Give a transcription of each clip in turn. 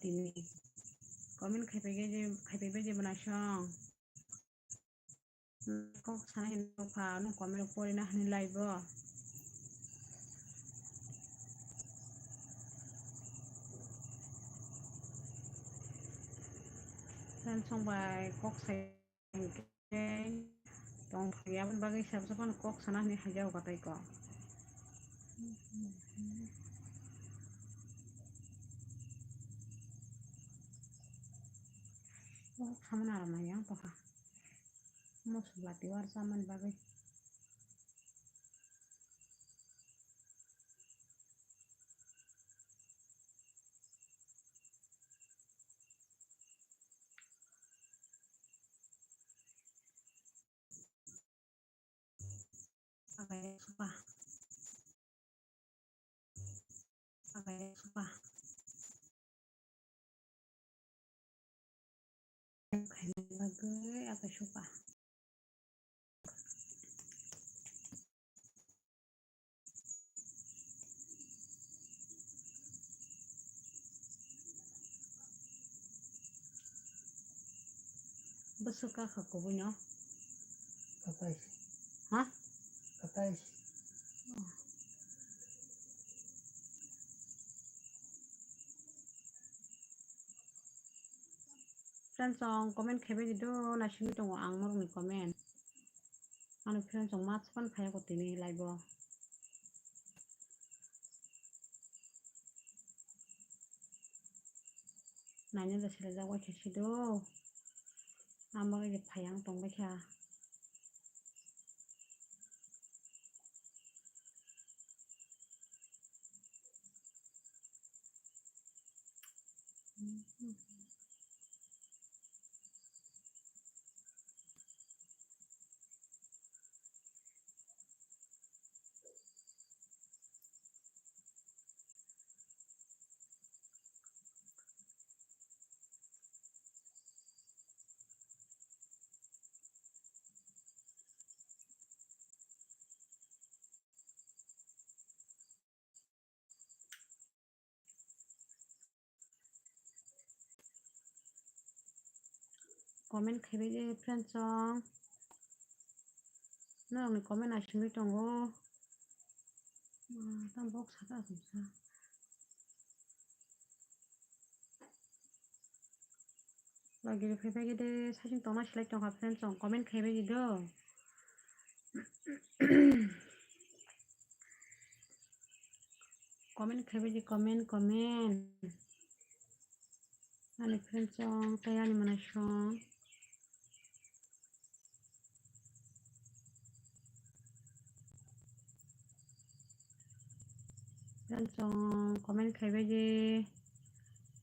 tini komen khai je banasong kok sana hin pa no komen pori na hin live dan song bai kok sai ke tong ya ban bagai sab saban kok sana ni hajau katai ko sama na yang to ha mo subati war saman bagai pakai supa kayak bagai apa supa besuka aku punya hah friend song komen khebe dido na sini tong ang mor ni komen anu friend song mat pan phaya ko tini live nanya da sila jawa khesi do amang je phayang tong ba kha komen khebe je friend song no ni komen asimi tongo tam box saka kumsa lagi khebe ge de sasin tona select tong ha friend song komen khebe ge do komen khebe je komen ani friend song kaya ni mana song friend song komen khebe je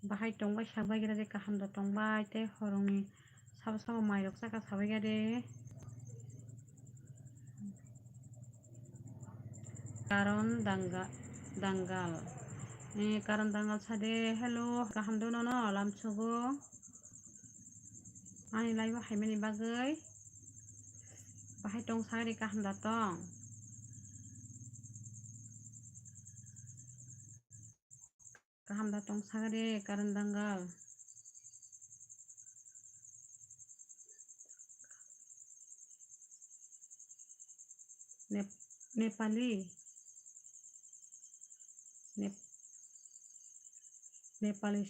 bahai tongbai sabai gere kaham da tongbai te horongni sabo mai rok saka sabai gere karon dangal karon dangal sade hello kaham do no lam sugo ani live haimeni bagai bahai tong sari kaham da tong kaham da tong sari karon dangal Nepali Nepali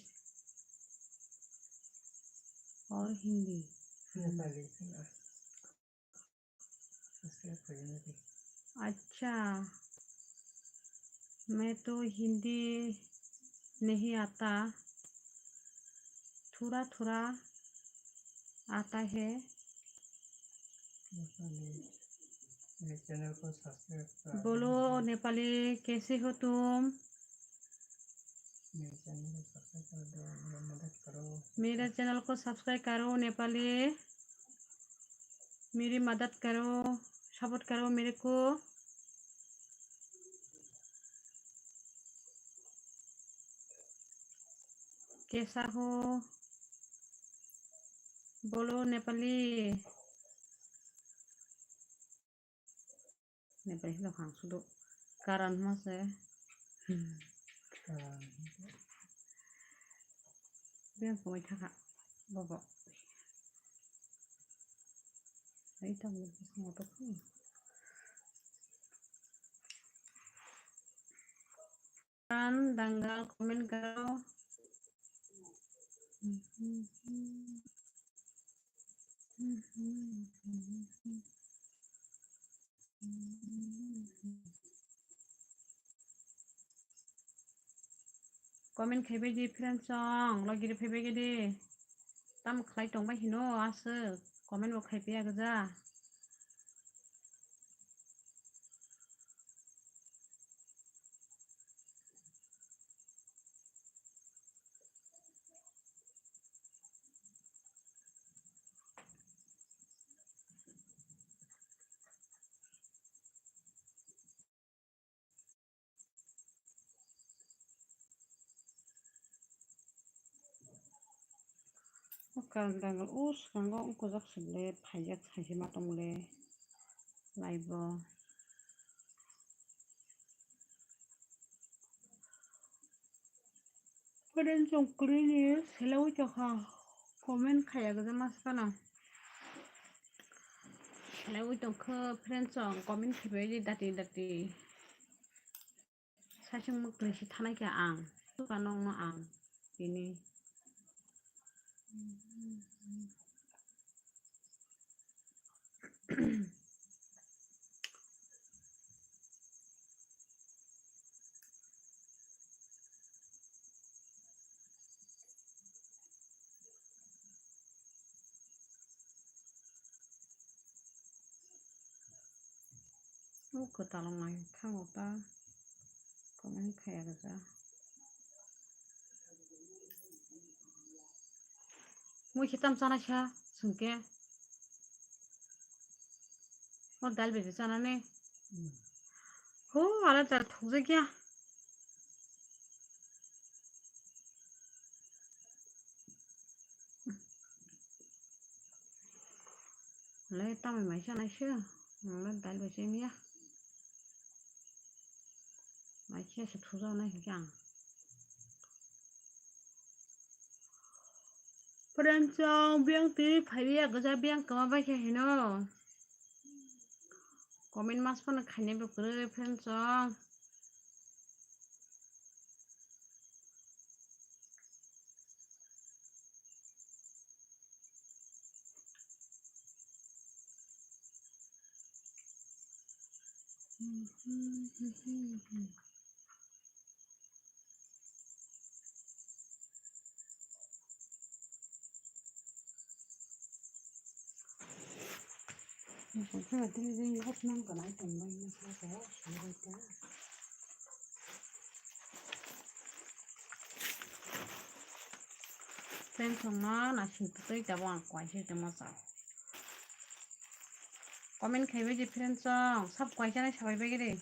और हिंदी अच्छा मैं तो हिंदी नहीं आता थोड़ा थोड़ा आता है मेरे चैनल को सब्सक्राइब करो बोलो नेपाली कैसे हो तुम मेरे चैनल को सब्सक्राइब करो नेपाली मेरी मदद करो सपोर्ट करो मेरे को कैसा हो बोलो Nepali Nepali lo hang sudo karan mas Biang ko may taka. Bobo. Ay, tama na sa moto ko. Danggal komen karo. Komen khaibai di friend song logiri phaibai ge di tam khlai tongbai hino aso komen bo khaibai agza Kang danggal us kanggo ungko jak sile phaijak saisi matongle laibo friend song krini selawi chakha komen khaya gza maspana selawi tongkho friend song komen khaibai di dati saising mukli si thanaikya ang sukanong no ang ini ungko talongai khangota komen khaya gza mui hitam sana sha sungke o dal bezi sana ne ho ala tar thukje kya lấy tao mày mày sang này chưa nó đánh về xem nhá mày chia sẻ thu ra này chẳng phần trong biếng tí phải biết cái gì biếng có bao nhiêu hình nó comment mas phần khai nhận được cái phần trong không phải là cái gì hot năng cái này thành mình sao có sự vậy cả phần trong nó là sự tự cái bọn quái sự cái mà sao comment khai với gì phần trong sắp quái cho này sao vậy cái đi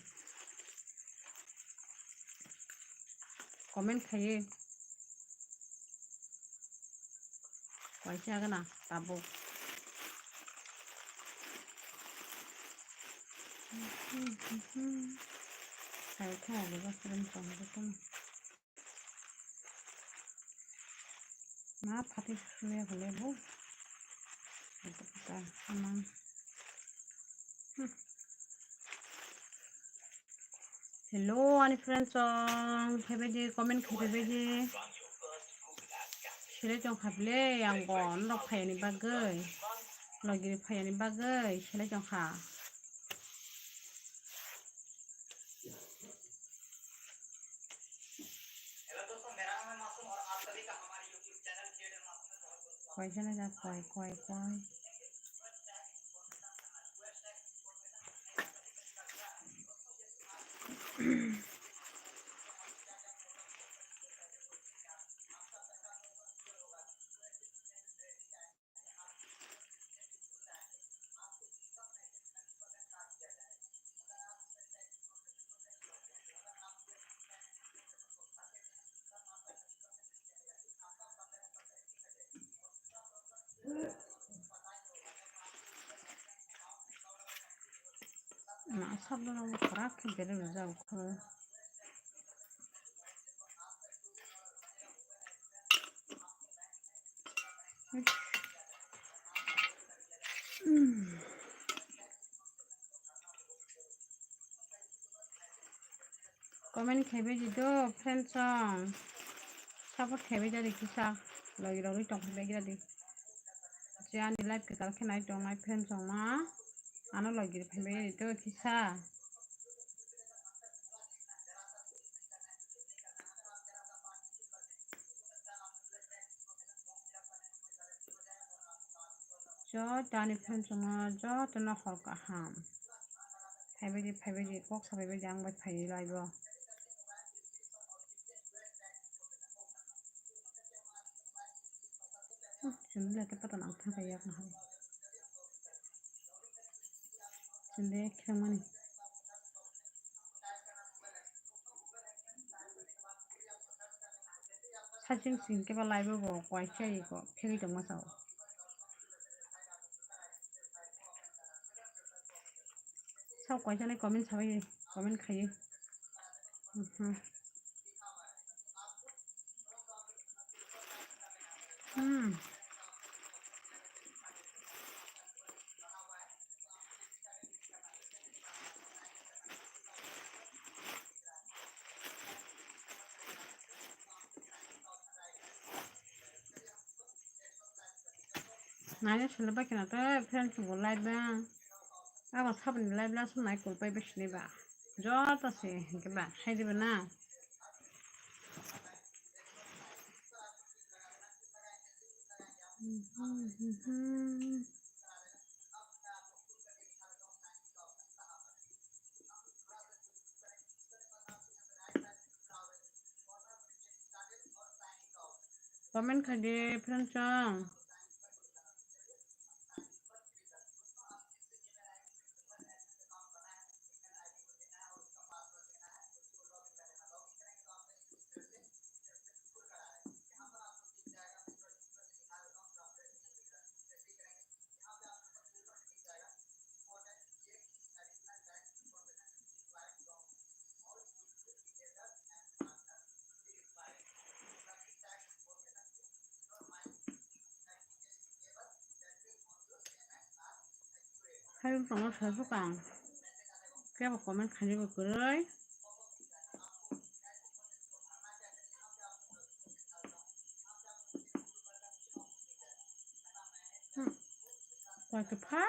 comment khai quái cho cái nào tabu khai khai với các phần trong cái con má phát đi xuôi vào lấy bút để ta mang hello anh friend song khai bây giờ comment khai bây giờ sile trong khable yang gon lok phai ni bagai lagi phai ni bagai sile trong kha quay cho nó ra quay mà sắp nó khóa cái cái này ra khơi Comment खाइबाय जिदो friend सं सापट खाइबाय जादों किसा लगिरावै टंखाइबाय जादों जे आंनि life के गालखेनाय दंनाय friend सं मा आनो लगिर खाइबाय जिदो किसा जो दानि फ्रेन्ड सं जो तना हर kaham फाइबाय कक साबायबाय आं बाय फाइ लाइबो जोंनि लाइक पता नां थाखाय आं हाय जोंनि खेमानि साजिं सिं के बा लाइबो बो क्वाइ चाहिए को फेरि दं मसाव साव क्वाइ जाने कमेंट साबाय कमेंट खाइयो Nanya sudah pakai nata friend semua live bang. Aku sabun live langsung naik kulpai besni ba. Jauh sih, keba. Hai di mana? Komen kade friend song. Hai kamu saya kang. Kaya komen kade berkerai. What the fuck?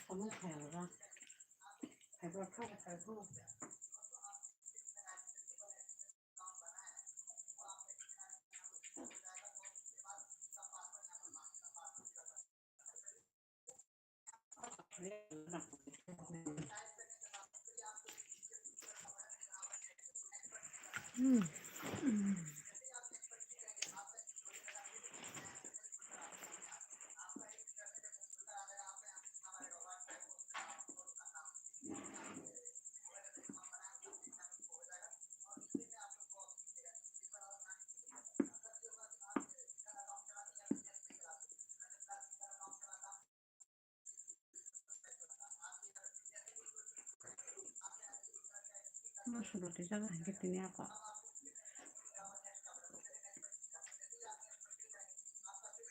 Kamu kayak apa? Kayak apa? Sudah tidak lagi ini apa?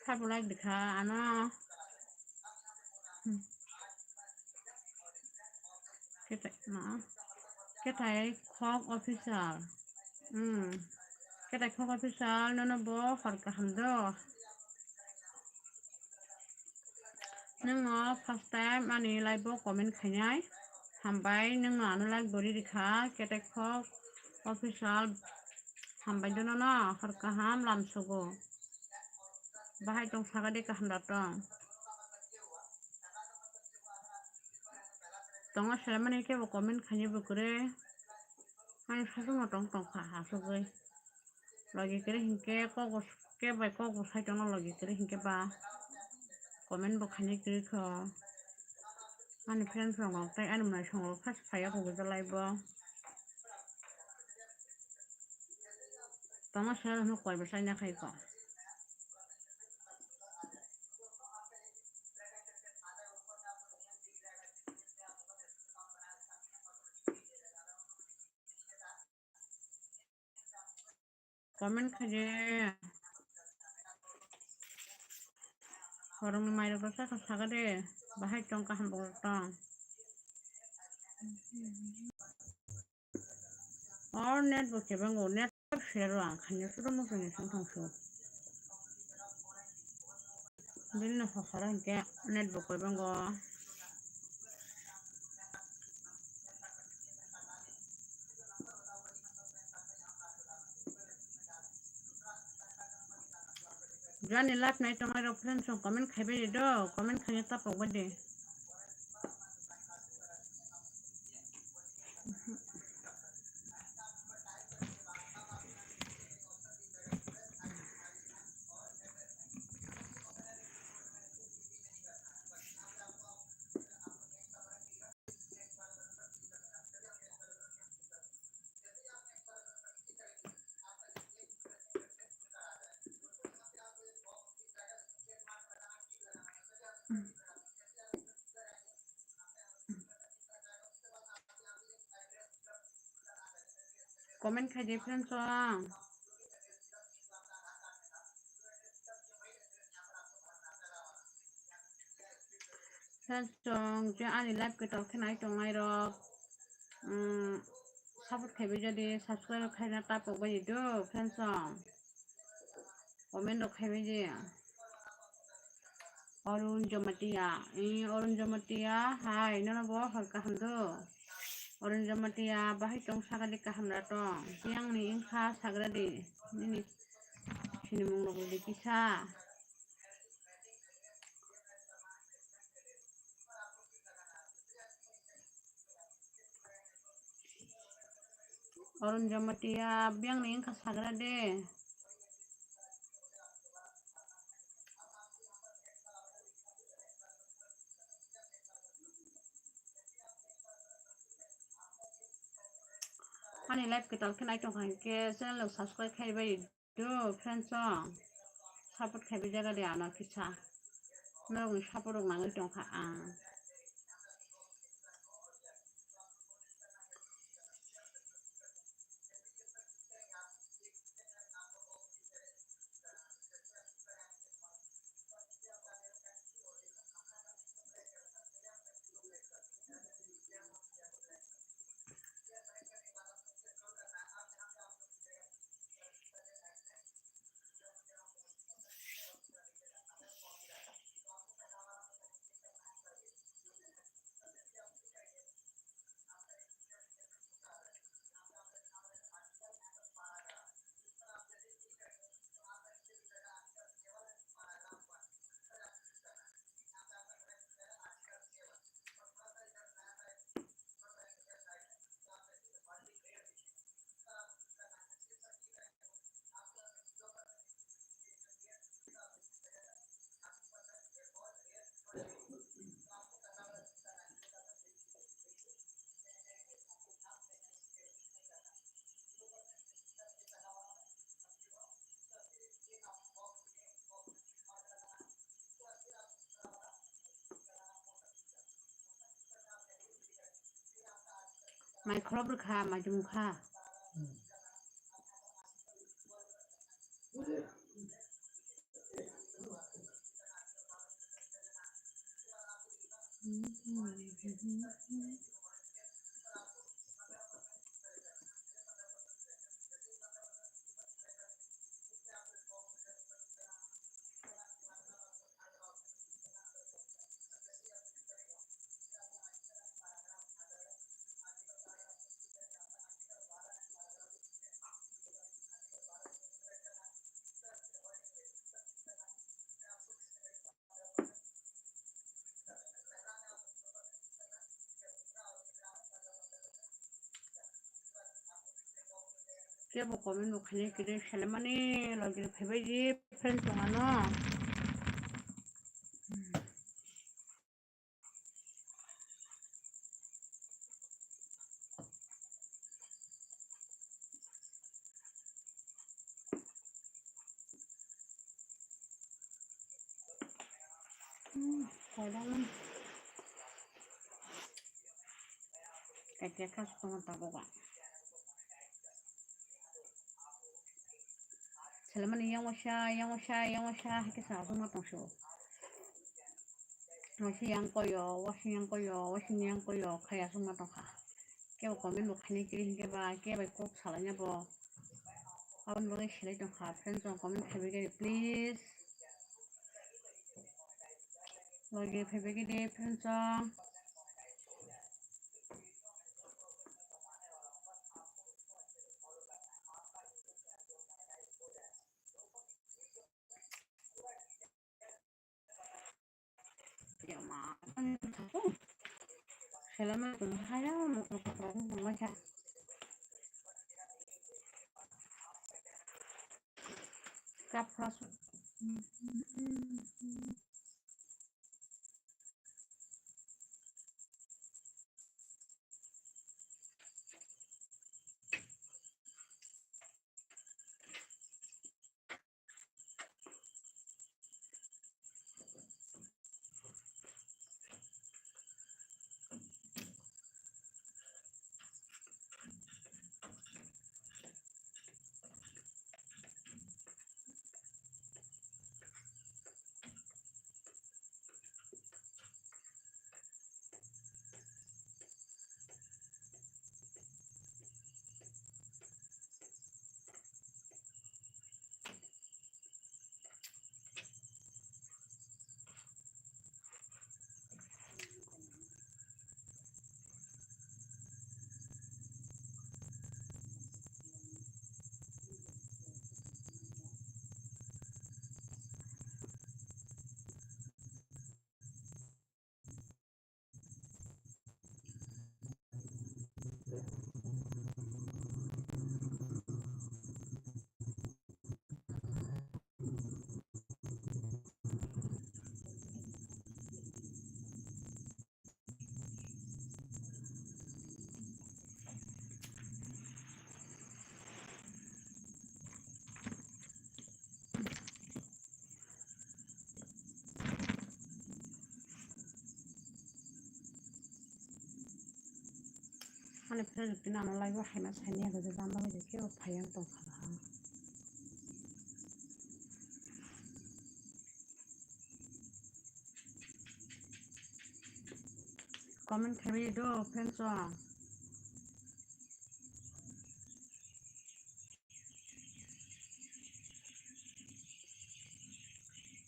Saya boleh dikah anak kita kok official. Kita kok official nono bo harga hamdo. Nengok first time ani live bo komen kanyai. हामबाय नों आनो बोरी रेखा केटेक official हामबाय दोनो ना हर काहाम लामसगो बाहाय दं saga दे काहाम दातं तंगा सेलामने के वो कमेंट खाने बुकरे हाय सासु मतंग तंग हासुगै लगे करे हिंके कगस के बाय कगस हाय तंग लगे करे हिंके बा कमेंट बखाने करे खो आंनि फ्रेंड फ्राव ताय आंनि माय संग फास फाया को गजलायबो तंगा सेला हम कोइ बसाय ना खायको कमेंट खाजे orang mai ro sa saga de bahai tong ka ham bol tong or net bo ke bango net share ang khanya su mo ne song thong su din na fa khara ke net bo ko bango jani lap nai tong ro friend song comment khaibe do comment khanya ta pok bade comment khaje friend song friend song je ani live ke tor khnai tong nai ro support khaibe jadi subscribe khaina ta pok bade do friend song comment ro khaibe je Orun Jamatia, Orun Jamatia, hi, no bo hor kahamdo. Orun Jamatia, bahai tong sagadi kahamra tong. Yang ni ingkha sagradi. Ini sini mung logo di kisah. Orun Jamatia, yang ni ingkha sagradi. Ani live kita kenai tong kan ke channel subscribe khai bai do friends song. Support khai bai jaga de ana kisah. No support rok nangai tong kha ang. Mai crop kha, mai jum kha. Kaya po kami no kanya kiri salamani lagi phebai friend tongano. Kadang kayak kas tong tapo ka. Salamani yang washa kisa tong matong show. Washi yang koyo kaya tong matong ka. Kaya po kami no kanya kiri hingga ba kaya ba kok salanya po. Awan boleh share tong ka friend tong kami phebai please. Lagi phebai friend tong. Ya ma. Salamat kung kaya mo kung masya. Kapras. Ano pero pinanolay waxay masahaniya ko sa bamba ko kaya payang tong ka. Comment phebai do friend tong.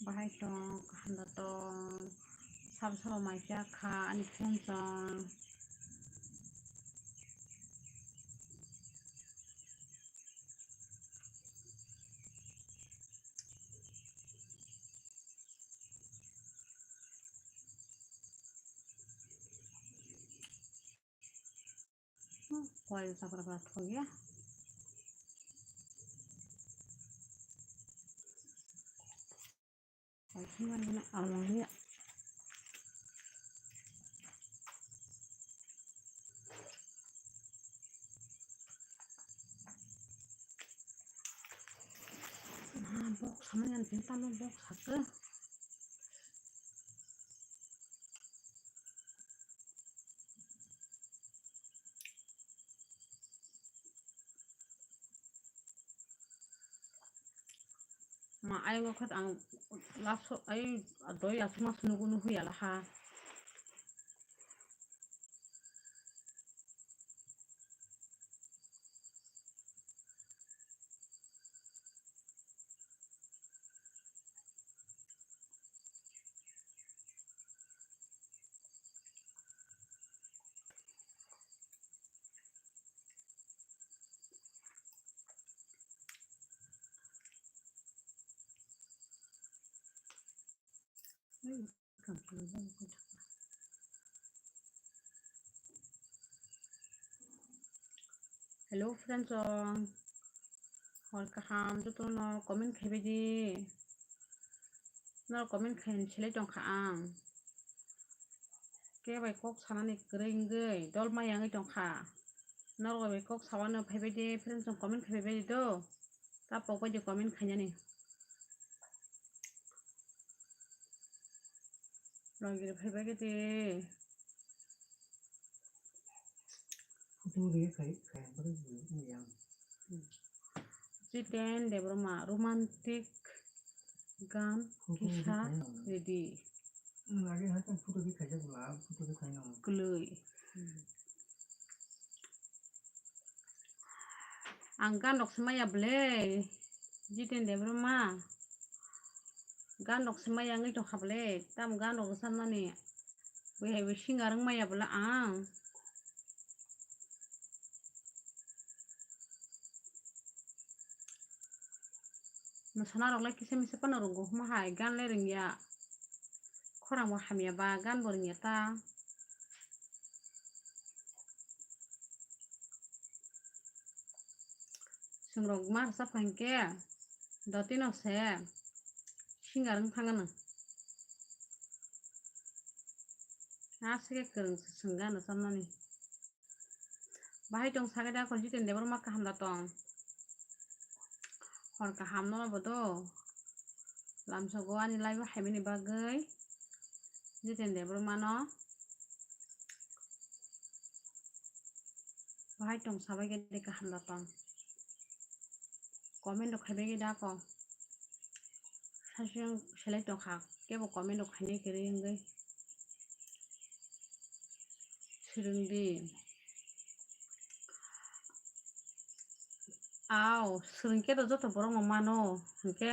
Bahai tong kahanda tong. Sab mai ka ani friend tong. Kual sa para ko ya. Ay siman na along ya. Bok sama yang pinta lo bok sake. Ma ay wakat ang laso ay adoy asma sunugu ya lah. Hello friends. hor kaham to no comment khaibai di no comment khain selai tongkha ang ke bai kok sanani grai dol mayangai tongkha no bai kok sawano phaibai di friends jong comment khaibai di do ta pokbai di comment khainani logir phaibai ge di Jiten debroma romantic গান কিসা ready গলই आं गान दक्समाया ब्ले जितेन देब्रमा गान दक्समाया ngै दखाब्ले ताम गान दक्सामनानि बैहायबो सिंगारं मायाब्ला आं मोसाना रंलाय किसे मिसे पाना रंगो माहाय गान लायरिंया खरांबो हामियाबा गान बरिंया ता संरग मार साफांके दतिनसे सिंगारं थांगानो आसगे करं संगानो सामनानि बाहाय दं सागेदा खल जितेन देब्रमा काहामदा तं hor kaham no bodo lamsogo ani laibo haibini bagai jiten debroma no bahai tong sabai ge de kaham da tong comment dok khaibai ge da ko sasung selai tong kha kebo comment dok khainai kere ngai sirungdi aw sirungke do joto borong mano hingke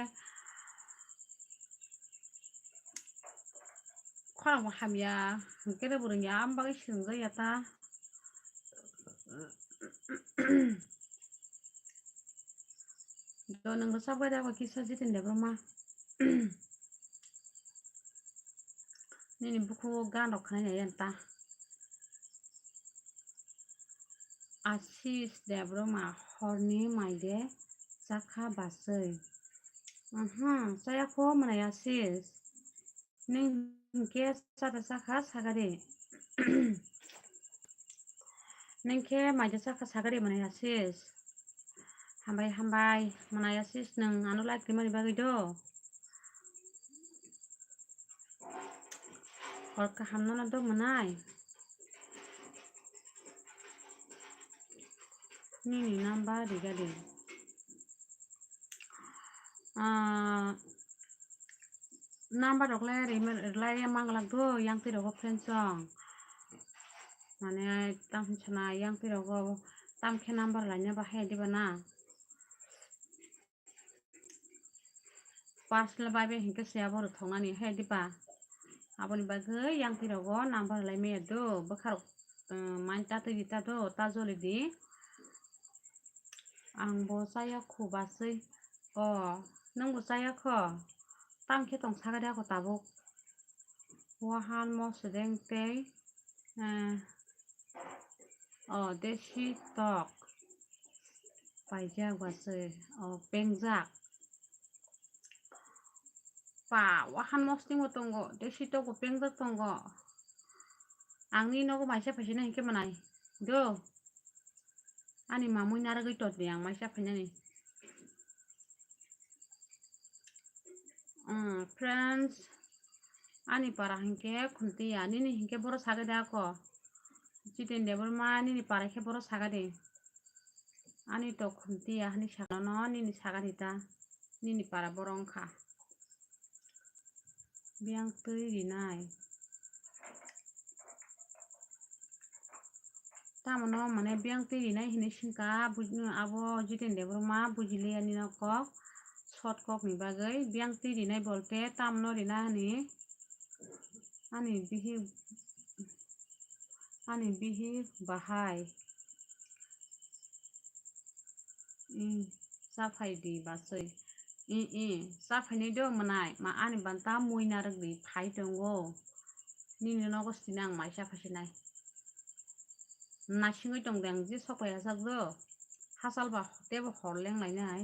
khorang mo hamya hingke de borongya ambagai sirungjak yata do nangro sabai da ko kisa jiten debroma nini buku gan dok khainai yanta asis debroma horni maide sakha basai saya ko manai asis ning ke sata sakha sagare ning ke maide sakha sagare manai asis hambai manai asis nang anu like mani bagai do hor kaham no do manai nini number digade number rok lai manglak do yang ti rok friends song mane tam chana yang ti rok tam khe number laina bahai diba na pasla babe hinke sia bor thongnani hai diba aboni bagai yang ti rok number lai me do bakharok main ta ti ta do ta joli di ang bo saya khubasai nang bo saya kho tam khe tong sagada ko tabuk wahan mo sedeng tei desi tok paijak basai pengjak pa wahan mosting mo tongo desi tok pengjak tongo angni nogo maisa phasina hinke manai do ani mamui naragoi tot ni ang maisa phainani friends ani para hinke khuntiya nini hinke boro sagada ko jiten debroma nini para khe boro sagade ani to khuntiya hani sagano nini sagadita nini para boro ongkha biang tui rinai tamono mane biang tui rinai hini singka abo jiten debroma bujili ani no kok short kok ni bagai biang tui rinai bolte tamno rina ani bihi bahai saphai di basai saphai do manai ma ani banta mui naragdi phai tongo nini nogo sinang maisa phasinai nasingoi tongdang ji sopaya sakdo hasal ba tebo horleng lainai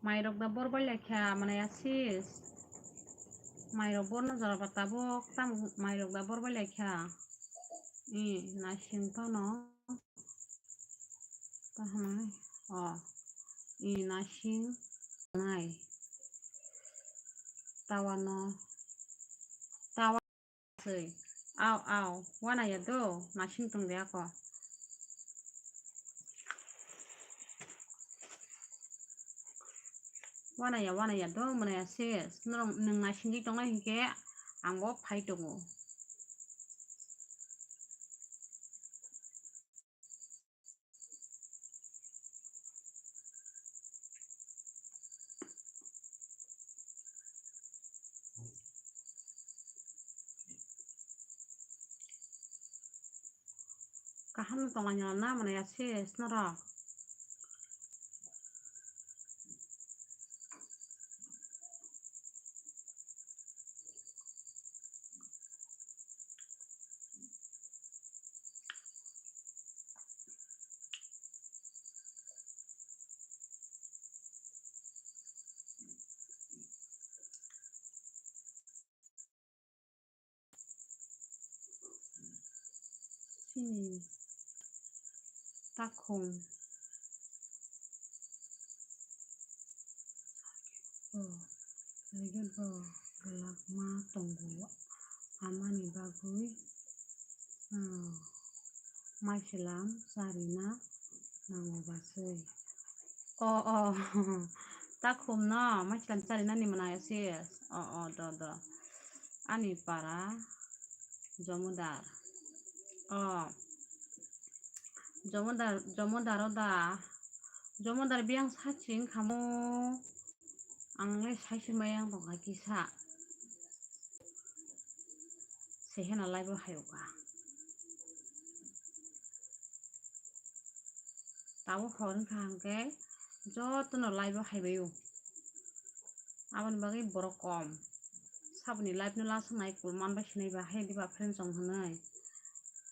Mayrok da borbal lekha manaya sis. Mayrok borno jara batabok tam mayrok da borbal lekha. Nasing pano. Tahanay. Nasing nai. Tawano. Tawa sey. Aw. Wana ya do. Nasing tong de ako. Wana ya do manaya sis. Nung nasing di tong hingke. Anggo pai tongo. Kaham tonganya na manaya sis nara. Sini. Takhum. Lagi gelak ma tonggo. Amani bagui. Maiselam sarina nangobasei. Takhum no maiselam sarina ni manaya sis. Do. Ani para jomudar. Jomudar oda. Jomudar biang sacing kamu angle saisi mayang tongka kisa. Sehena laibo hayoga. Tahu horin kahangke jotono laibo haybayo. Aban bagi borokom. Sabuni laib no lasa naik kulman ba sinai ba hai di ba friend song hanai.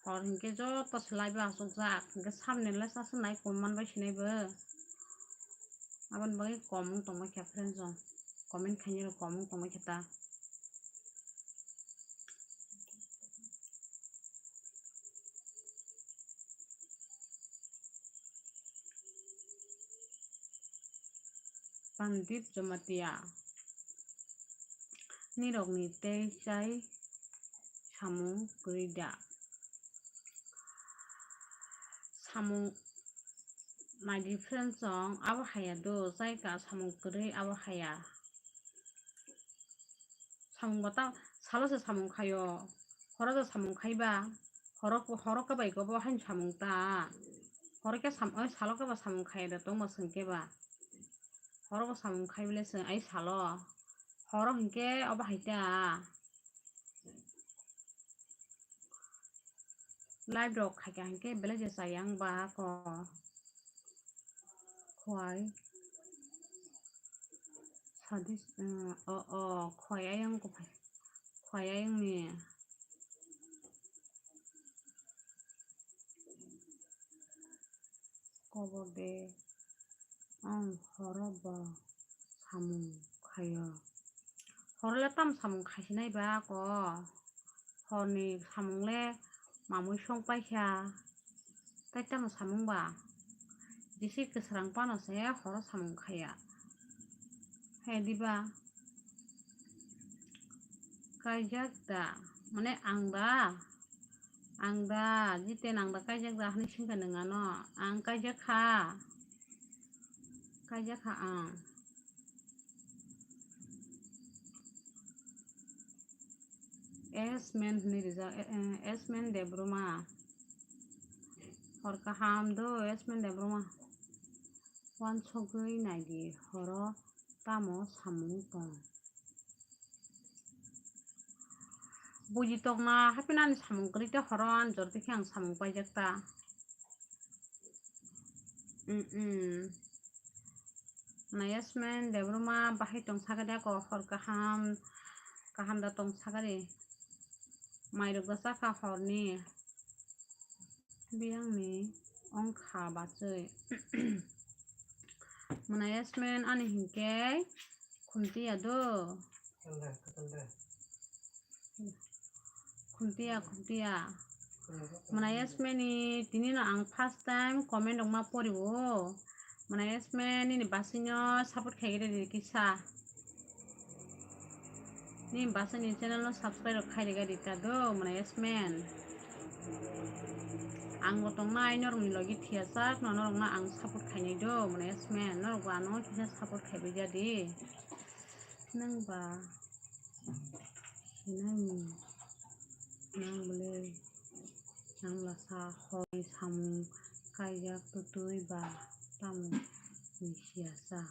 Horin ke jotos laibo asok jak. Ke sabni lasa naik kulman ba sinai ba. Aban bagi komung tongma kya friend song. Komen kanyero komung tongma kita. Pandit Jomatia. Nirok ni tei chai samung gerida. Samung nagi friend song abo haya do chai ka samung gerei abo haya. Samung bata salo se samung kayo. Horo se samung kaiba. Horo ka bai gobo hain samung ta. Horo ke salo ka ba samung kaya da tong ma sengke ba. Horo ko samung kaibile seng ai salo. Horo hingke abo haita. Live dog kaya hingke bela je sayang ba ko. Khwai. Sadis khwai ayang ko pai. Khwai ayang ni. Kobo de. Horo ba samung kaya. Horo le tam samung kaisinai ba ko. Horni samung le mamui song paisya. Tai tam samung ba. Jisi kesarang pano se horo samung kaya. Hai di ba. Kajak da. Mane angda jiten angda kajak da hani singka nengano. Ang kajak ha. Ang. Esmen ni riza. Esmen debruma. Hor kaham do esmen debruma. Wan sogui nagi horo tamo samung tong. Buji tok na hapinan samung kerita horon jorti kyang samung pajak ta. Na esmen debruma bahai tong sagade ko hor kaham da tong sagade. Mairok da saka horni. Biang ni ong kha bacai. Mana yasmin ani hingke kuntia do. Kuntia. Mana yasmin ni tini no ang first time comment dong ma poribo. Mana yasmin ni basinyo support khaigire di kisa. Ni basin channel no subscribe khaigire di ta do mana yasmin. Ang gotong nai norong logi thiasak no norong na ang support khainai do mana yasmin norong ba no kisa support khaibe jadi. Nang ba hinai nang boleh nang lasa hoi samu kayak tutui ba tamu siasa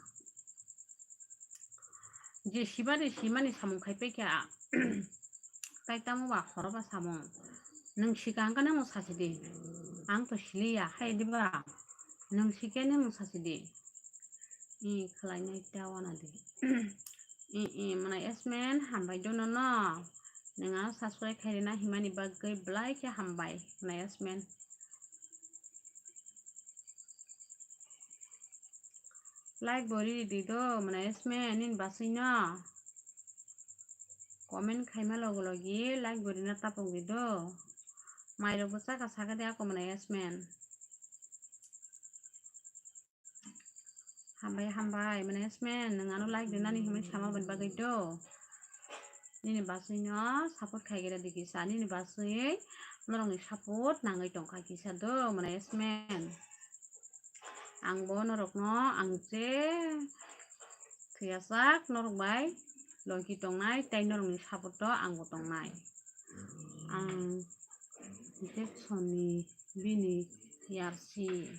je simani samu khaipe kya tai tamu ba khoro ba samu nang sikang kana mo sasidi ang to siliya hai diba nang sikene mo sasidi khlai nai tawana di mana yasmin hambai dono no nanga subscribe khairina himani bagai blai ke hambai mana yasmin like bori di do mana yasmin nin basina comment khaima logi like bori na tapong di do mairo busa ka saga de ako mana yasmin hambai mana yasmin nanga no like dina ni himani sama ban bagai do nini basina support khaigera di kisa nini basai norong support nangai tongka kisa do mana yasmin ang bo norok no ang che thiasak norok bai logi tongnai tai norong support to ang bo tongnai ang Jacksoni bini yarsi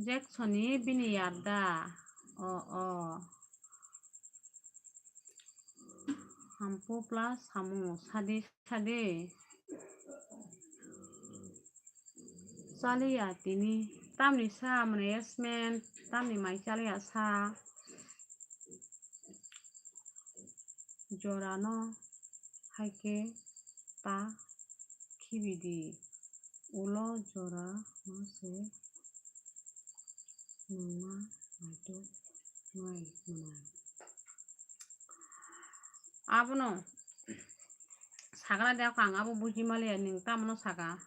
Jacksoni bini yarda hampu plus hamu sade Salia tini tamni sa mana yasmin tamni mai salia sa jorano haike ta kibidi ulo jora no se nunga maito ngai munai abono sagala dia kang abo buji male ning tamno saga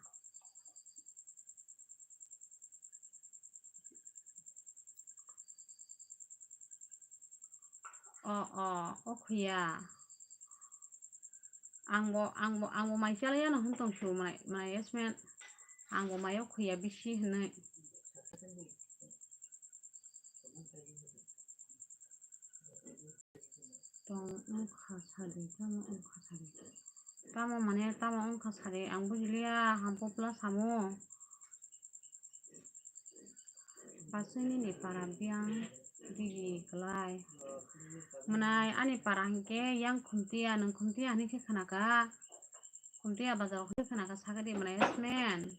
okhuya angbo mai salia no huntong shu mana yasmin angbo mai okhuya bisi hnai tong ongkha sari tamo mane tamo ongkha sari ang bujilia hampo plus hamu pasini ni parabiang digi kelai menai ani parangke yang khuntia nang khuntia ni ke khanaka khuntia bazar ke khanaka sagadi mana yasmin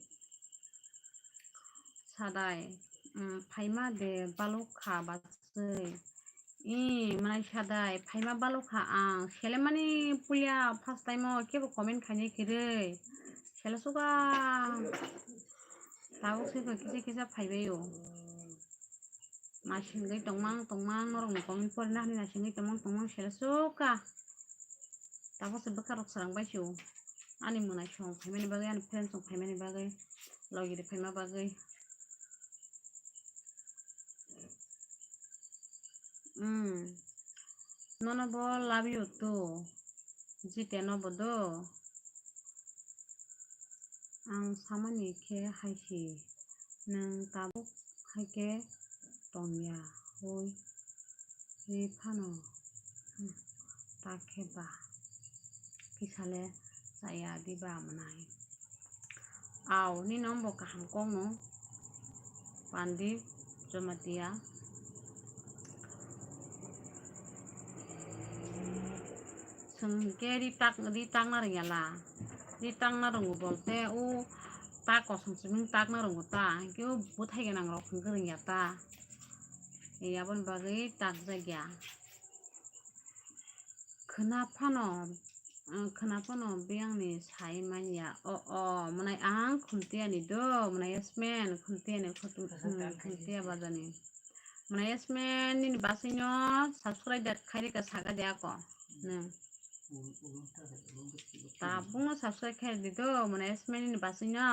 sadai phaima de balukha basai manai sadai phaima balukha ang selemani pulia first time kebo comment khani kire selasuga tahu sih kisa phaibeyo nasingai tongmang norong comment porna ni nasingai tongmang selasuka tahu sebekar sarang baisyo ani munai song phaimani bagai ani friend song phaimani bagai logi de phaima bagai nono bo love you too jite no bodo ang samani ke haisi nang tabuk haike tongya hoi ri phano takeba kisale saya diba manai aw ni nombo kaham kongo pandi jomatia sengke ditang na ringala ditang na rungu bolte tak kosong siming tak na rungu ta kyo buthai ke nang rok ngering ya ta iya bon bagai tak jagya khana phano biang ni sai manya manai ang khumtia ni do mana yasmen khumtia ni khumtia bazani mana yasmen ni basinyo subscribe dat khairi ka saga dia ko ne ta bungo subscribe khairi di do mana yasmen ni basinyo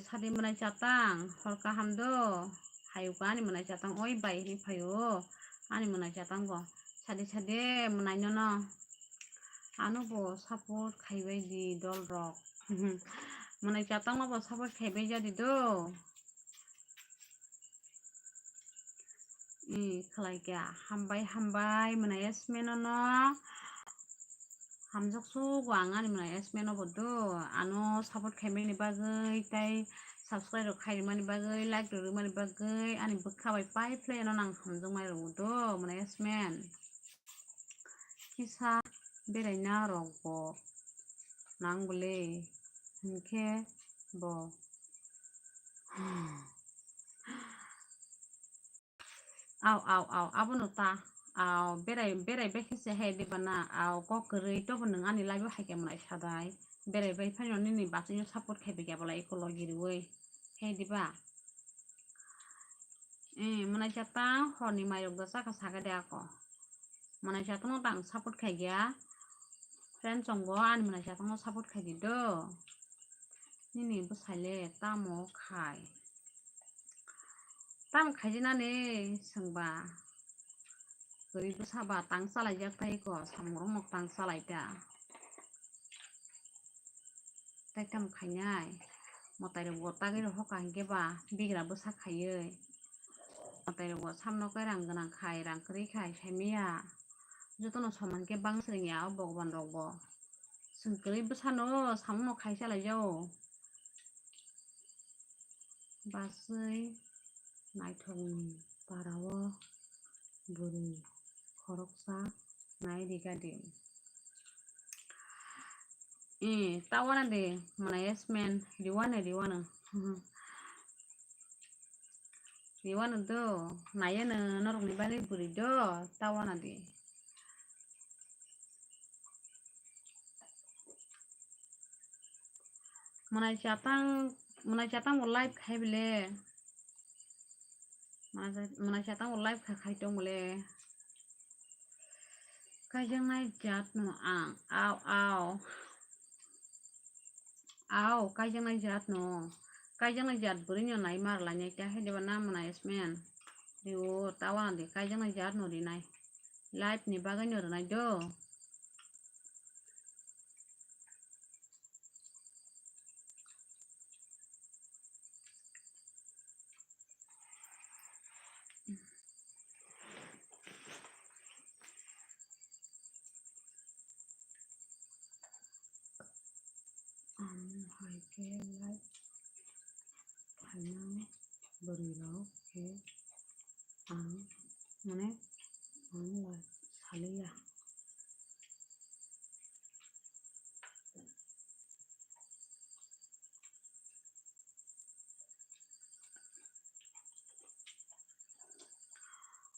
sadi mana catang horka hamdo hayuka ani mana catang oi bai ni phayo ani mana catang go sadi mana nyono anu bo support khaibai di dol rok mana catang ma bo support khaibai jadi do khalai kya hambai mana yasmen no hamjoksu gwang ani mana yasmen bo do ano support khaibai ni bagai tai subscribe khaimani bagai like mani bagai ani bukhabai pai play no nang hamjong mai ro do mana yasmen kisa beraina rok bo nang bole hingke bo aw abono ta aw berai bekese hai de bana aw ko kri to bun ani laibo hai ke mana sadai berai bai phano ni basinyo support khaibe ke bola ecology roi hai diba mana catang honi mayok dasa ka saga de ako mana catang tang support khai gya friend chongbo ani mana catang support khai di do nini bosale tamo khai tam khaijinani sengba gori bosaba tang salai jak tai ko samrong mok tang salai ta tai tam khainai motai ro gota ge ro hoka hingke ba bigra bosa khaioi motai ro samno kai rang gana khai rang kri khai saimia jotono saman ke bang sringya bogwan rok bo sengkri bosano samno khai salai jao basui naithokni parao buri khoroksa naidi gadi tawana de mana yasmen riwana do nayana norokni bani buri do tawana de mana catang mo live khai bele mana catang mo live khai tong bole kaijang nai jat no ang aw kaijang nai jat buri nyo nai mar la nyai ta hai de bana mana yasmen rio tawana de kaijang nai jat no ri nai live ni bagai nyo nai do hai ke live hanang buri ro ke ang mane ang la salia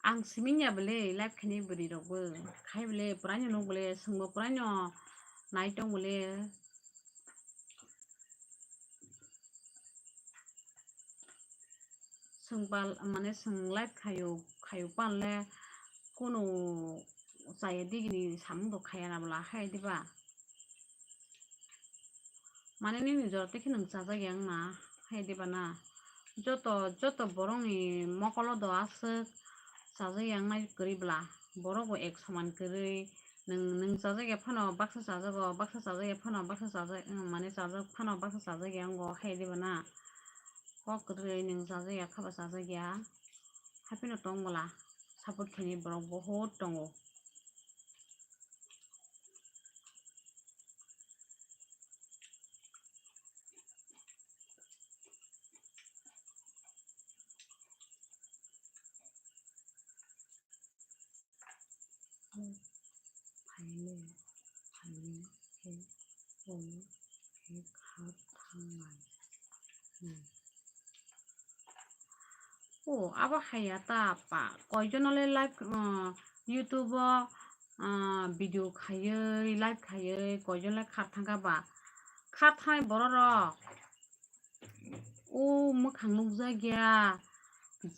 ang siminya bele live khani buri rok bo khai bele pranyo no bele sungbo pranyo nai tong bele sungpal mane sung live khayo panle kono chaya digini samung do khaya na bala hai diba mane nini jorte khinang chaja yang na hai diba na joto borong ni mokolo do asuk chaja yang nai kri bla borok bo ek saman kri nung chaja ge phano baksa chaja ge phano baksa chaja mane chaja phano baksa chaja yang go hai diba na kok kri nung chaja ya khaba chaja ya hapino tong bala support khini borok bahut tongo phaile he ong he khat thangai abo haya ta pa koijonole live youtube video खायै live खायै गयजोंलाय खारथांगाबा खारथांनाय बर'रक मोखां नुजागिया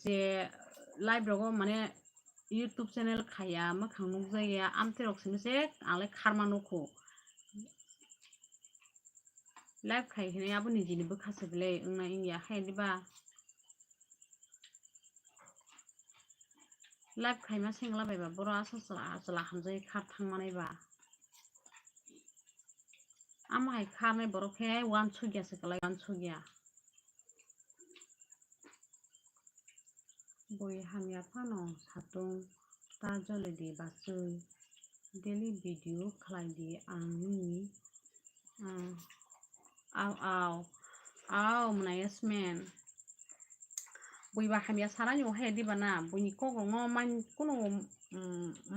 जे live रगो माने YouTube channel खाया मोखां नुजागिया आमतेरक सिमसे आंलाय खारमानुखौ live खायहैनाय आबो निजिनिबो खासोबलै ओंना इंया खायदिबा live खायमा सेंलाबायबा बर' आसला हामजायै खारथांमानायबा आमाहाय खारनाय बर'खे वान सुगियासो खालाय वान सुगिया बय हामिया फानो सातुं ता जलेदि बासै डेली भिडिअ खालायदि आंनि आव मना यसमेन बयबा हामिया सारानि अहाय दिबाना बयनि कग्रंनो मान कुनो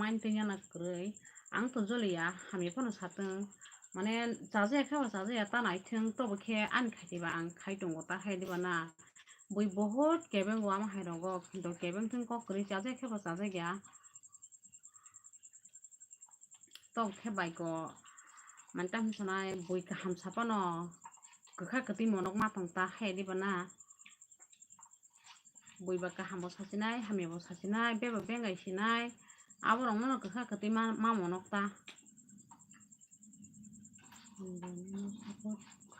माइनटैया नागरै आंथ' जलिया हामिया फानो सातुं माने जाजाया खाबा जाजाया तानायथों तबखे आन खायदिबा आं खायदंगो ता खायदिबाना बय बहुत केबें गो आमा हायरगो किन्तु केबें थों ककरै जाजाया खाबा जाजाया तब खेबायगो माने तामसनाय बय गाहाम साफानो गोखा गोदै मनक मातं ता खायदिबाना बयबा गाहामबो सासेनाय हामियाबो सासेनाय बेबा बेंगायसिनाय आबरंनो गोखा गोदै मा मनक ता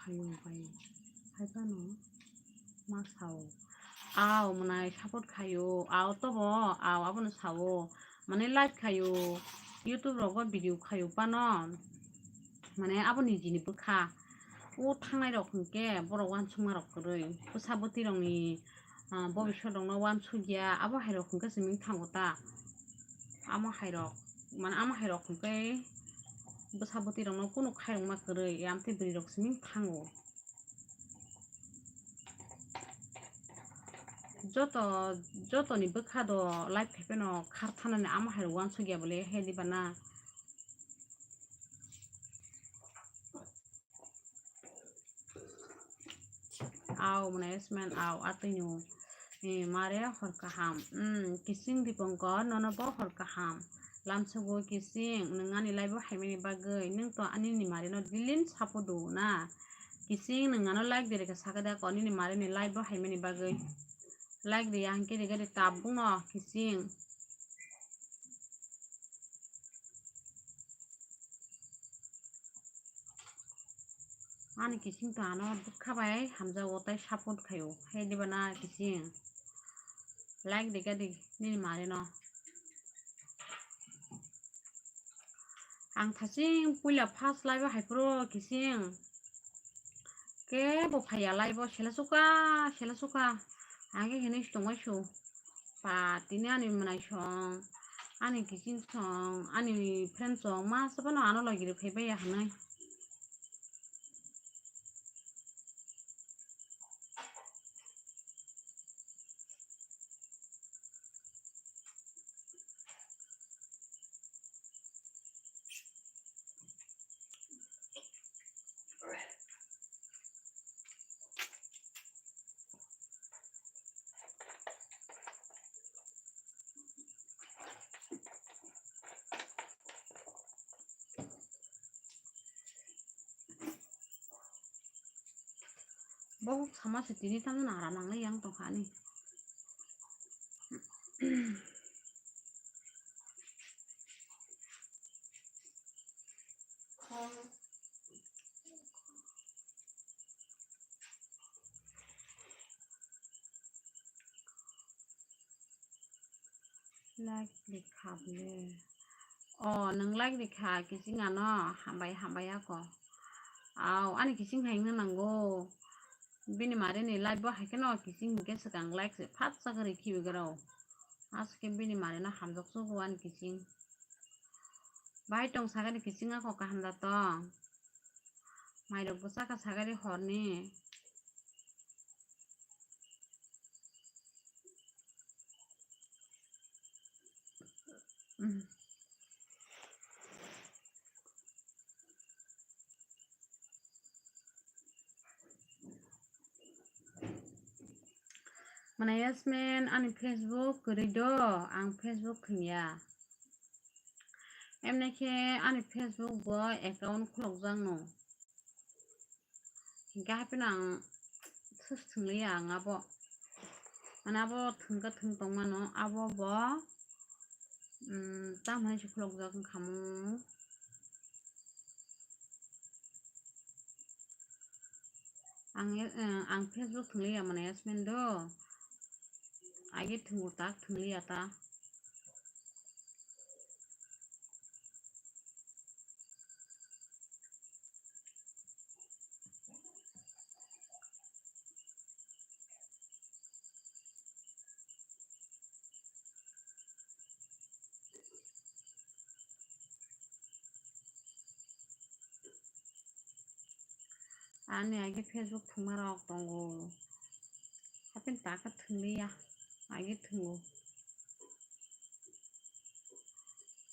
खायबाय खायबानो मासाव आव मनाय सापट खायो आव तबो आव आबनो सावो माने लाइभ खायो YouTube रगो भिडिअ खायो पानो माने आबो निजिनिबो खा थांनाय रखमके बर' वान सुमारकरै साबती रंनि भबिष्य दंनो वान सुगिया आबो हायरखमके सिमिं थांगोता आमा हायरक माने आमा हायरखमके बसाबती रंनो कुनो खायं माकरै आमते बरि रक सिमिं थांगो जतनि बोखाद लाइभ खायफेनो खारथानानै आमा हायर वान सुगिया बोले हेदिबाना आव मना यसमेन आव आतैनो मारे हरकाहाम किसिं दिपंकर ननबो हरकाहाम लामसगो किसिं नोंआनि लाइभ हायमेनि बागै नोंथ' आनिनि मारेनो दिलिन सापदो ना किसिं नोंआनो लाइक देरेका सागदा कनिनि मारेनि लाइभ हायमेनि बागै लाइक दिया हांके देगरे ताबुंनो किसिं आनि किसिं तानो बुखाबाय हामजागोताय सापद खायो हेदिबाना किसिं लाइक देगा दे निनि मारेनो आं थासिं पुइला फार्स्ट लाइभ हायप्रो किसिं के बफाया लाइभ सेला सुका आगे हेने स्टंगायसो पातिनि आनि मनायसं आनि किसिं सं आनि फ्रेन्ड सं मा सबनो आनो लगिरे फैबाय हानाय बहुत sama setini tamu nara nangai yang tokani like dikhabले nang like dikha kising ano hambai ako aw ani kising haingna nango bini mare ni live bo haikeno kising ke sakang like se phat sakari khibigarao aske bini mare na hamjok so wan kising bai tong sagari kising ako kahamda to mairok bo saka sagari horni mana Yasmin ani Facebook kerido ang Facebook kenya em nay ke ani Facebook bo account khulok jang no hingke hapenang thos thunglai ang abo mane abo thungka thung tongmano abo bo tamhai se khulok jak wngkhamu ang Facebook thunglai mane yasmin do age thungo tak thunglai ta ani age Facebook thungmarok tongo hapen taka thunglai age thungo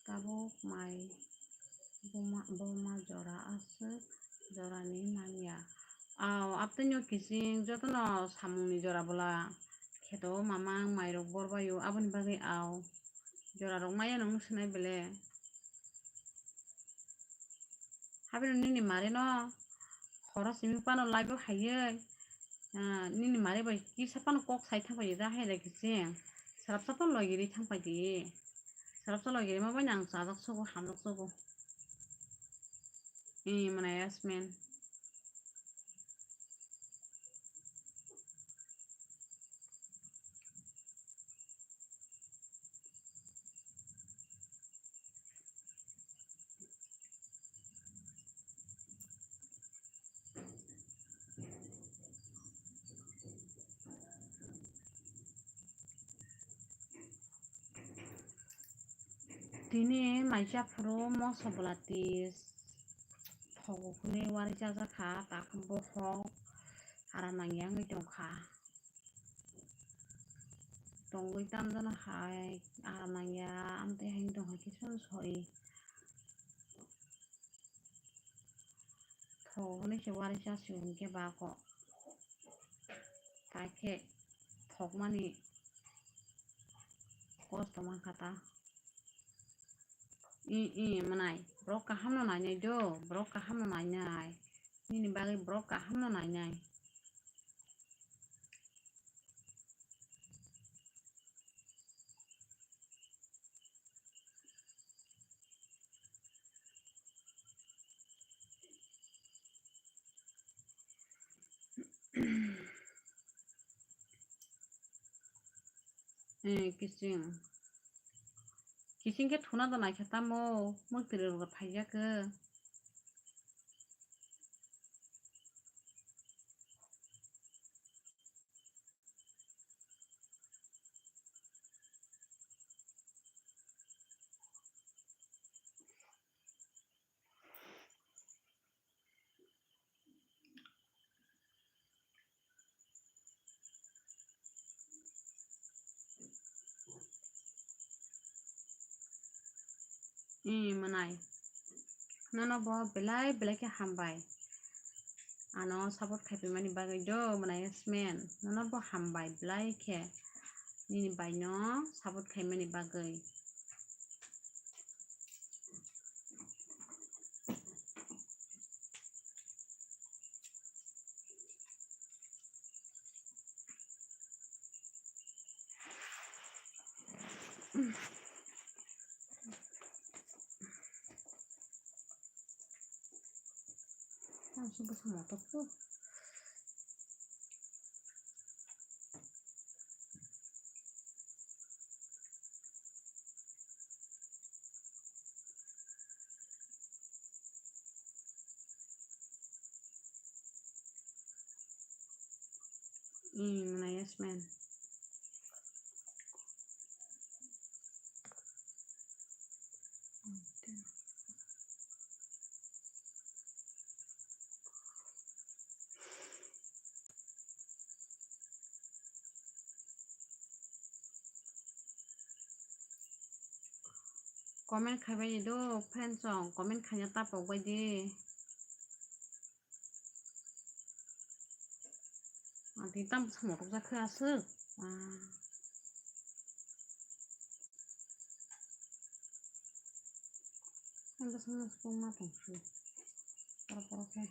tabuk mai boma jora asuk jorani mania abtino kising jotono samungni jora bola kheto mamang mairok borbayo aboni bagui jora rok maya nang swnai bele habero nini mare no horo simi pano live haiyei nini mare bai kisa pano kok sai thangpai da haire kising sarap sapan logiri thangpai di sarap sa logiri ma bai nang chajak sogo hamjak sogo mana yasmin tini maisa furu moso bolatis thogokuni wari jajakha taka bohok aram nangyangui tongkha tongui tamjano hai aram nangya amtui haino tongkha kisun soi thogokuni se wari jasigon hingke bako kaikhe thokmani kosto mankha ta manai borok kaham no nainai do borok kaham no nainai nini bagui borok kaham no nainai kising ke thuna do naikha tamo mwtui rok faijako manai nono bo belai belai ke hambai ano support khaiphaimani bagui do manai yasmin nono bo hambai belai khe nini bai no support khaimani bagui langsung ke motor tuh manai yasmin comment khaibai do friend song comment khaina tapok bai di tini tam samo tok jakho asuk Sampai semua sepuluh matang sih. Porok-poroknya.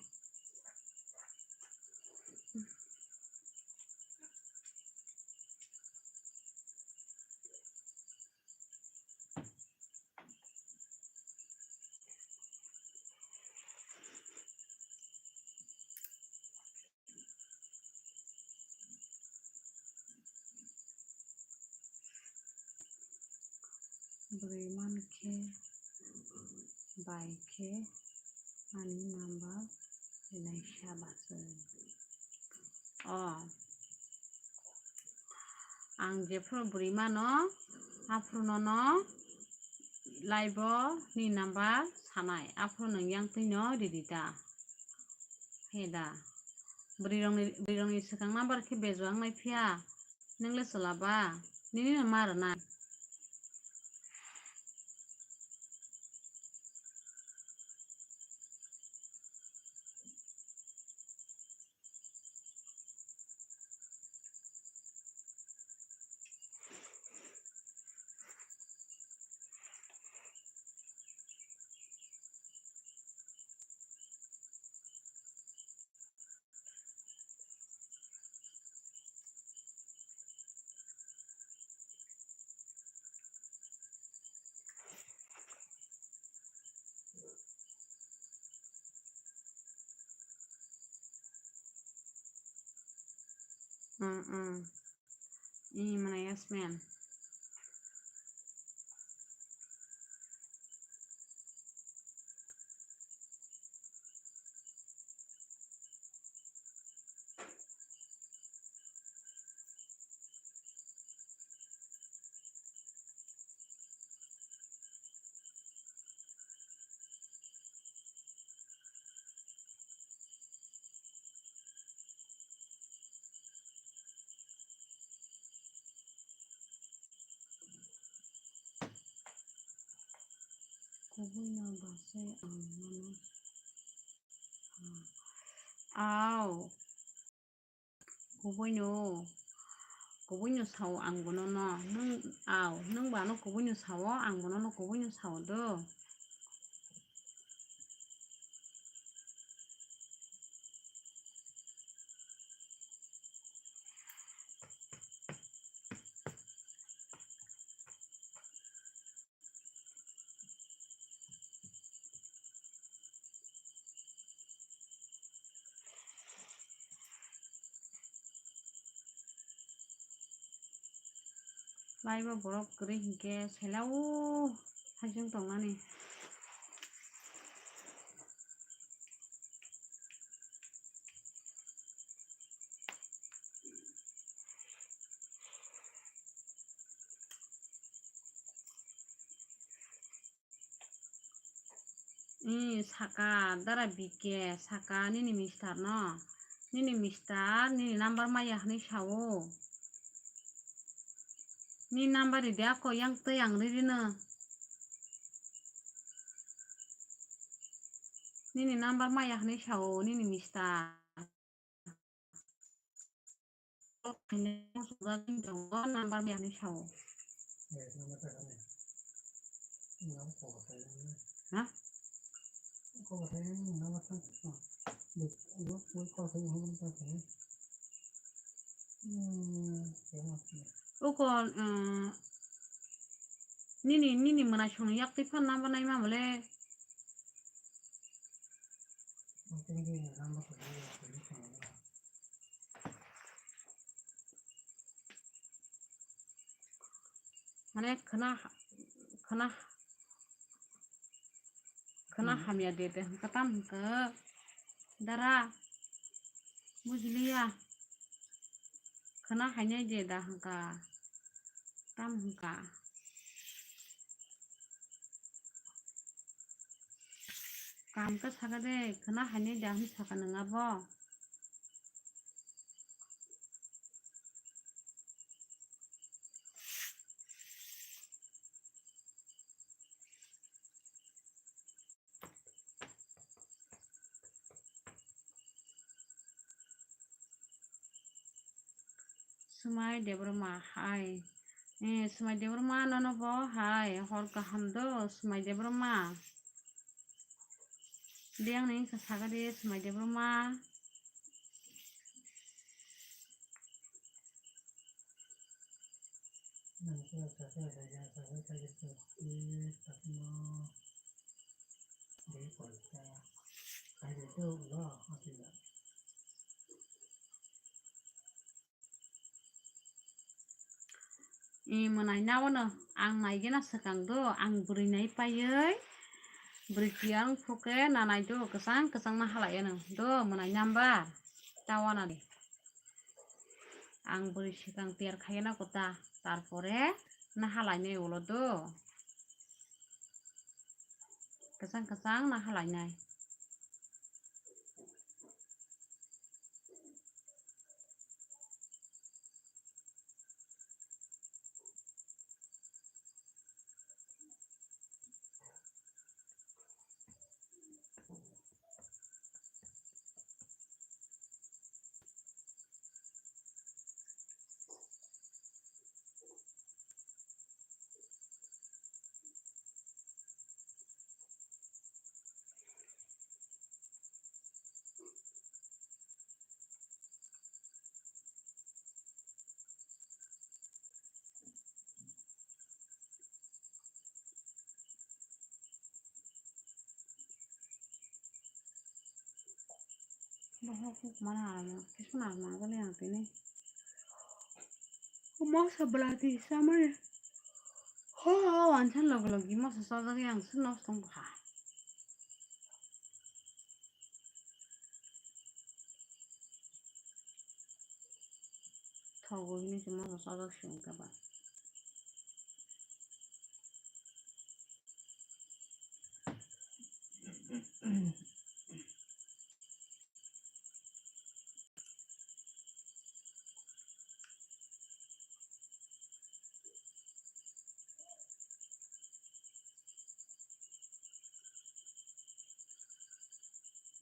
Beriman ke baik ke ani nambah Indonesia bahasa. Oh, ang jepro beriman no, afro no, live ni nambah sanai. Afro nang yang tino didita. Heda. Berirong sekang number ke bejuang mai pia. Neng le selaba. Nini namar na. Ini mana Yasmin? Kubunya bahasa mana? Aw, kubunya sawo ang bono no. Nung bano kubunya sawo ang bono no kubunya sawo do. Laiba borok keri hingke selau hajung tongani. Saka dara bike saka nini mister no. Nini mister nini number maya ni sawo. Ni number ide ako yang te yang riri na. Nini number maya ni sawo nini mister. Number maya ni sawo. Hah? Uko nini mana sung yak ti fan number nai mamule. Mane kena hamia dete katam ke dara bujliya kena hanya je dah ka tam ka kam ke sagade kena hanya dah saka nangabo Sumai debroma hai sumai debroma nono bo hai hor kaham do sumai debroma Diang ning sagadi semai de broma. Menai nawono ang naigena sekangdo ang buri nai payoi buri tiang fuke nanai do kesang kesang na halai no do menai namba tawana ni ang buri sekang tiar khayena kota tarpore na halai nei ulo do kesang kesang na halai nai bahwa mana alama kisah alama kali yang ini mau sebelah di sama ya oh wancan lagi mau sesuatu yang senang tongkah tahu ini cuma sesuatu yang kabar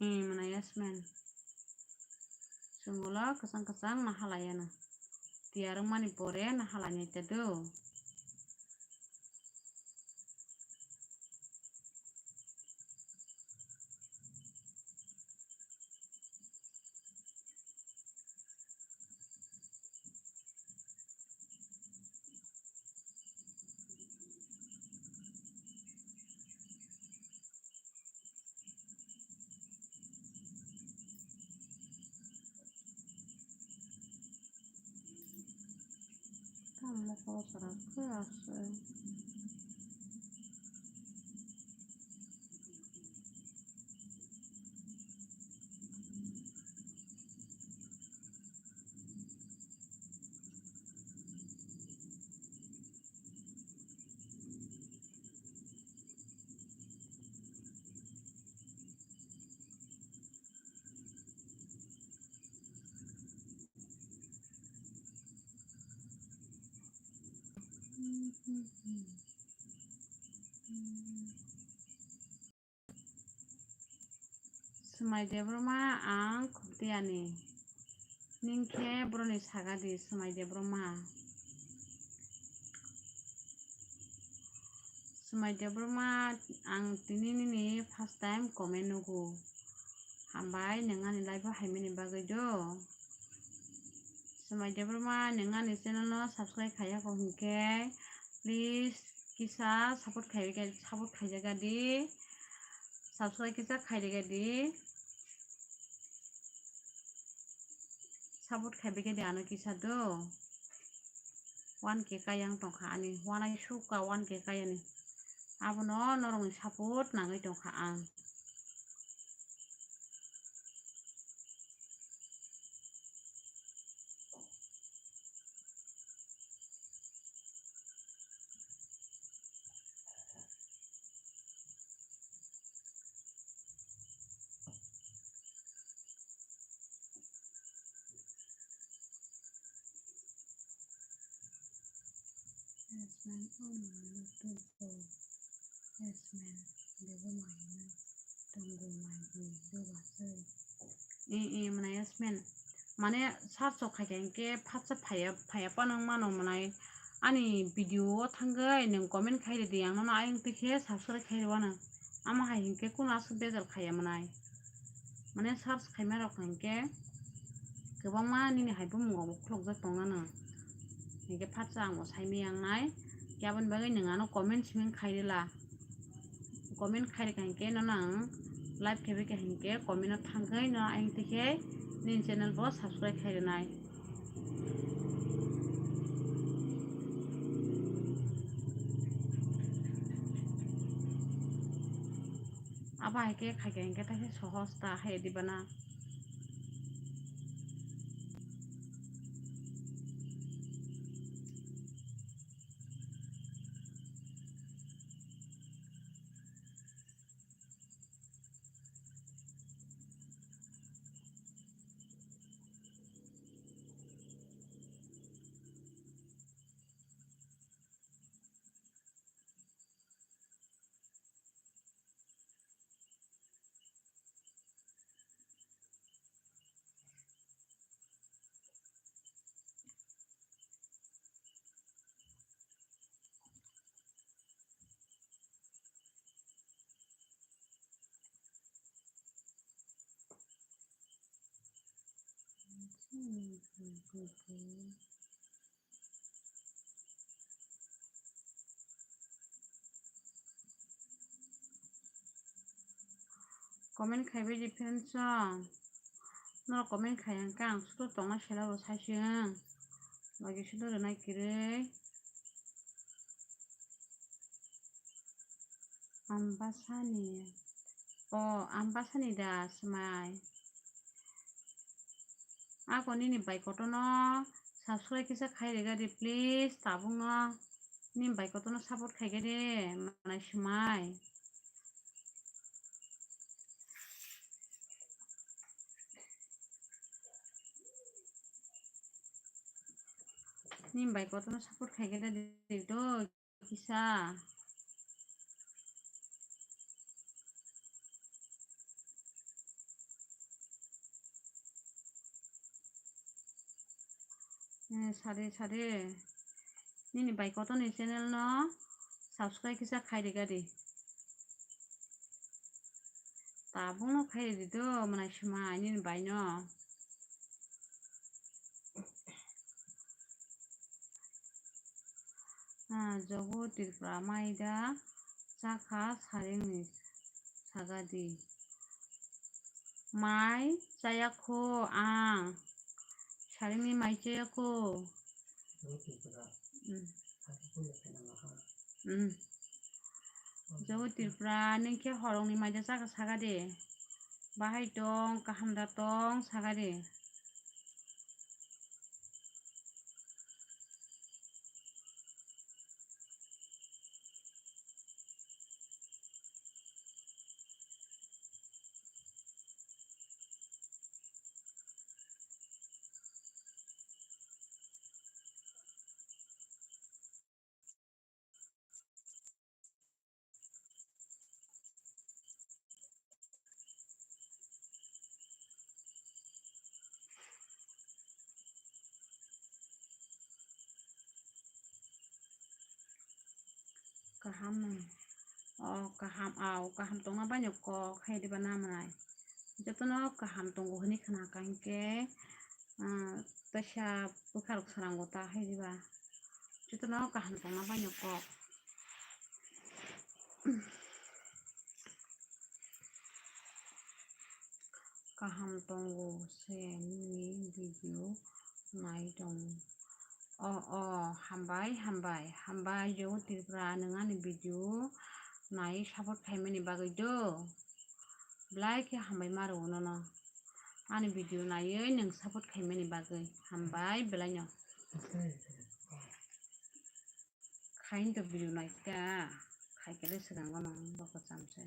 mana Yasmin semula kesang-kesang nah halayana tiarang mani pore nah halanya itu kamu kalau serak keras semai de broma ang kutiani ningke broni sagadi semai de broma ang tini first time komen nugu hambai nengani live haimini bagai do semai de broma nengani channel no subscribe khaya ko hingke please kisa support khaijaga di subscribe kisa khaijaga di support khaijaga di anu kisa do 1k kayang tongkha ani wanai suka 1k kayani abono norong support nangai tongkha ang Yasmin Yasmin dewa mainan tunggu lagi dua mana Yasmin mana sarso kagengke patsa paya panang mano mana ani video tanggai neng komen khairi di yang nona ayang tikhe subscribe khairi wana ama hahinke kuna asu bezal khayamnai mane search khaima rok hinke kwbangma nini hai bumung khulukjak tongmano hinke fatsa ang saimai yangnai yaboni bagui ningano comment siming khairila comment khairika hinke nono ang live khebika hinke comment no thangkhai no ayang tikhe nini channel bo subscribe khairinai aba haike khaika hinke taise sohos ta hai dibana comment khaibai di friends no comment khaiyang kang suto tongna sela ro saising lagi sudo nai kirei ambasani ambasani da smai ako nini bike no subscribe kisa khairigadi please tabung no nini bike no support khaigadi manai smai nini bike no support khaigadi do kisa sare nini bike ni channel no subscribe kisa khairigadi tabung no khairi do manai smai nini bike no jogo tirpra maida chakha saringni sagadi mai chayakho ang saringni mai chayakho jogo tirpra ningkhe horongni maida chakha sagadi bahai tong kahamda tong sagadi kaham kaham tongma banyo ko khairiba namanai jotono kaham tongo hini khana kahingke taisa bwkharok srango ta hairiba jotono kaham tongma banyo ko kaham tongo se nini video nai tongo hambai jogo tirpra ningani video nai support khaimani bagui do blai khe hambai maro nono ani video naioi ning support khaimani bagui hambai belai no khain to video naika khaikele sigango no boko chamse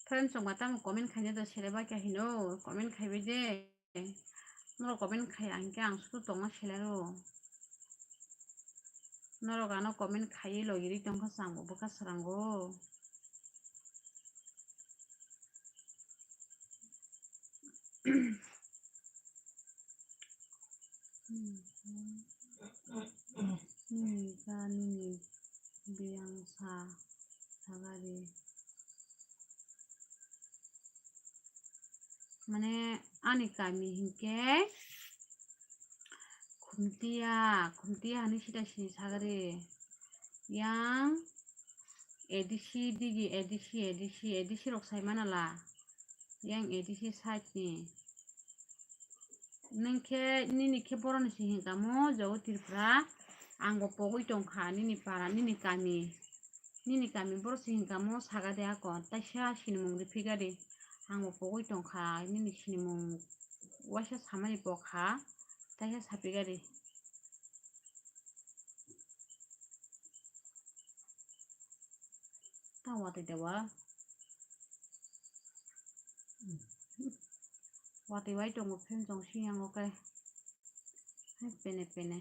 Friends trong bata một comment khai nhớ sẽ ba cái hino comment khai bây giờ nó comment khai anh cái ang số tonga sẽ rồi nó cái nó comment khai lo giri tong ka sang bo ka sarango ni biang sa sagari mane ani kami hingke khumtia hani sida sini sagari yang edisi rok sai manala yang edisi site ni nengke nini ke boron si hingkamo jago tirpra anggo pogoi tongkha nini kami bor si hingkamo sagade akon taisa sinimung ripigadi anggo pogoi tongkha nini sinimung waisa samani pokha taisa sapigadi ta wate dewa wate wai tongo pen jong siyang okai hai pene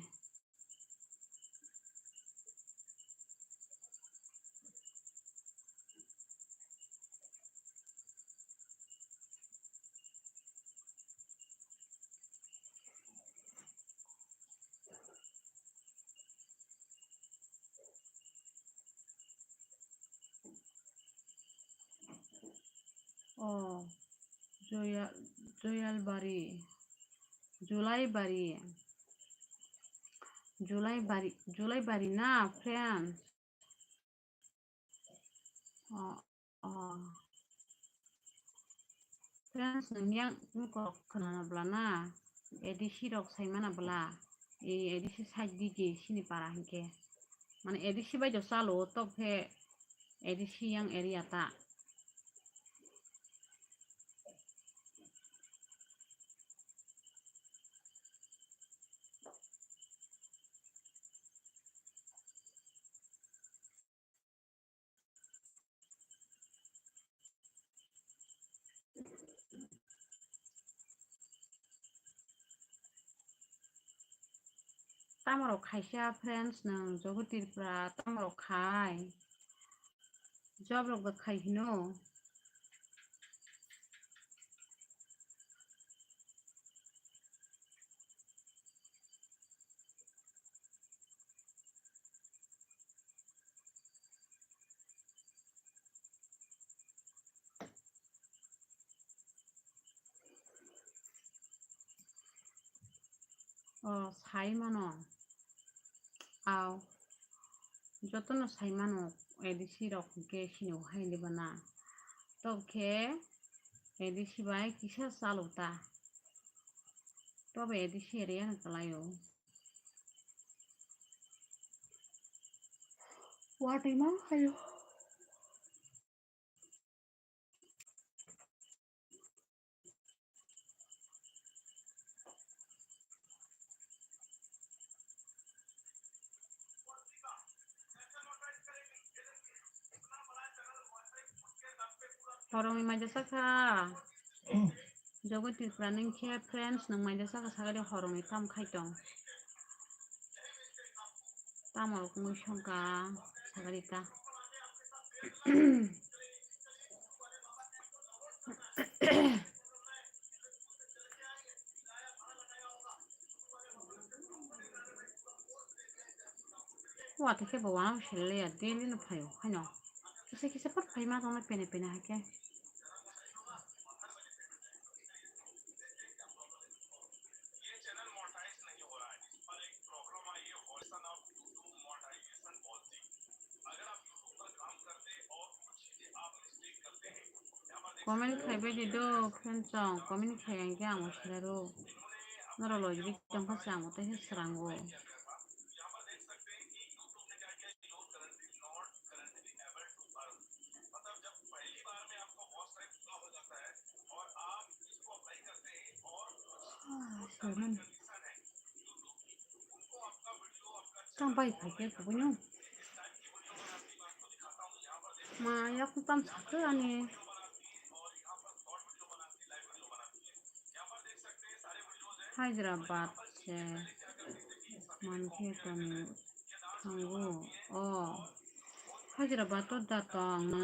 oh Joyalbari Julai bari na friends oh oh friends yang kok kenana belana edisi rok sai mana bela edisi sajdi sini para hingke mane edisi bajo salo top he edisi yang area ta tamaro khaisa friends nang jogotirpra tamaro khai job rok khai hino oh sai mano aw jotono sai mano edisi rok ke sini haile bana tobke edisi bai kisa salota tobe edisi area na kalayo wate ma hayo horong imaja saka jogotirpra ningke friends nang maja saka sagari horong itam khaitong tamaro kungoi songka sagarita wate ke bawana shelle ya daily na phayo hano kisa pat phai ma tong na pene hake comment khaibe di do friends song comment khayang ke amo shilaro naro lojri tong ka samo te srango tang bai phai ke ko bunyo माया कुताम साथो आनी हैदराबाद से मानके तनी थांगो अ हैदराबाद तो दातंग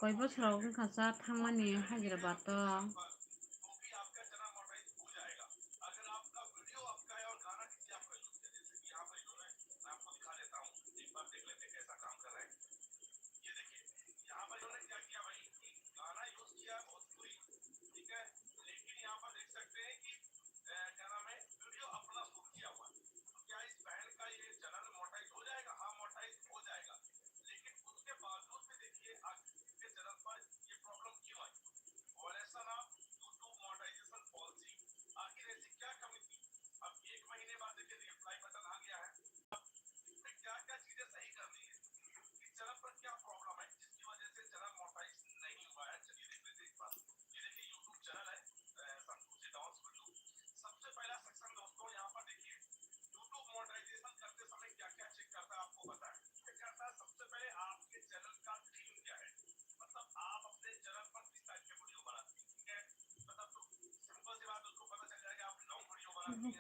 कय बोसोराव होनखासा थांमानि हैदराबाद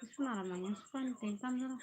किसुन आरामायन सुपान tingkan जरा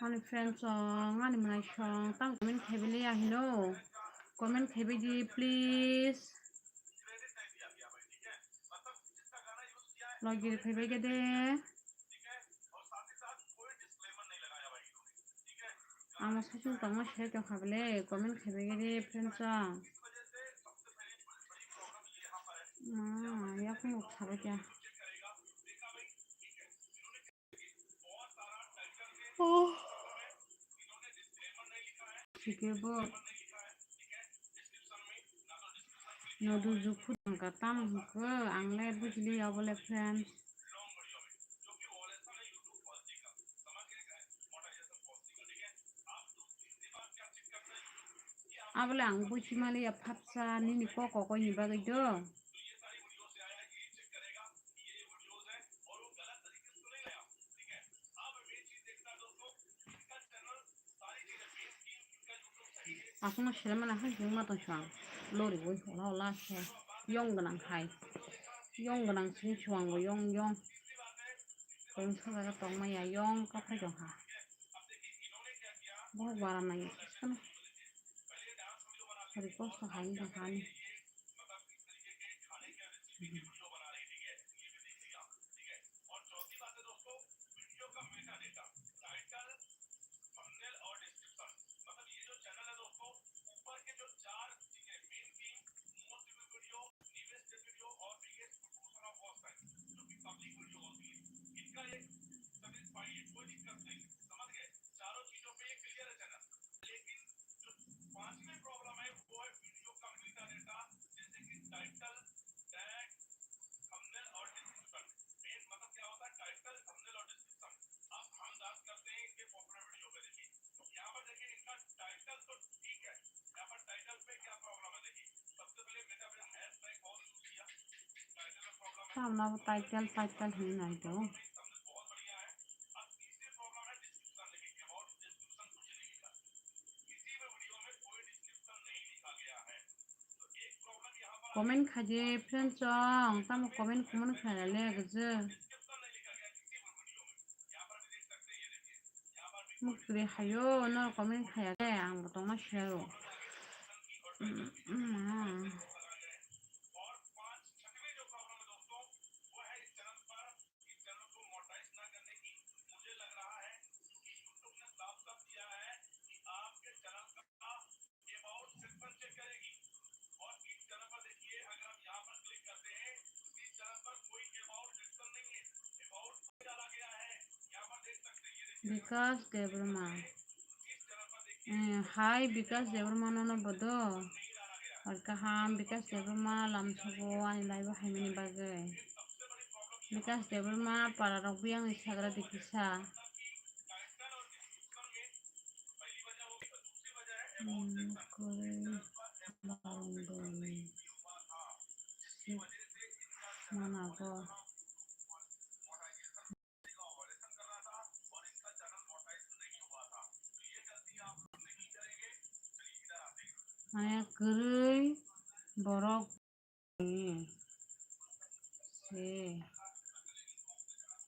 Ani friends song, ani my song, tang comment heavily ahino, comment heavily please. Lagi heavy gede. Amos hajung tang share kya khabale, comment heavy gede friends song. Yak mo khalo kya. Oh. Kokborok nodu juku katam ke angle bujli ya boleh friends abole ang buji mali ya papsa nini koko ni bagai do aku mau share mana hai jeng mata shuang lori woi hola hola she yong ganang hai yong ganang sing shuang wo yong kong sa ga tong ma ya yong ka phai dong ha bo bara na ya kan hari ko sa hai dong ha ni सामना वो title ही नहीं तो comment खाजे friends सong तम comment खाले गजे मुक्तरे हायो न comment खाया आं बतंगा शेरो Because Debruma. Hi, because Debruma no bodo. Orkaham because Debruma lamsabo ani laibo haimini bagay. Because Debruma para rogbi ang isagra dikisa. Kore barundoni. Manago. Mane gurui borok ni. Si.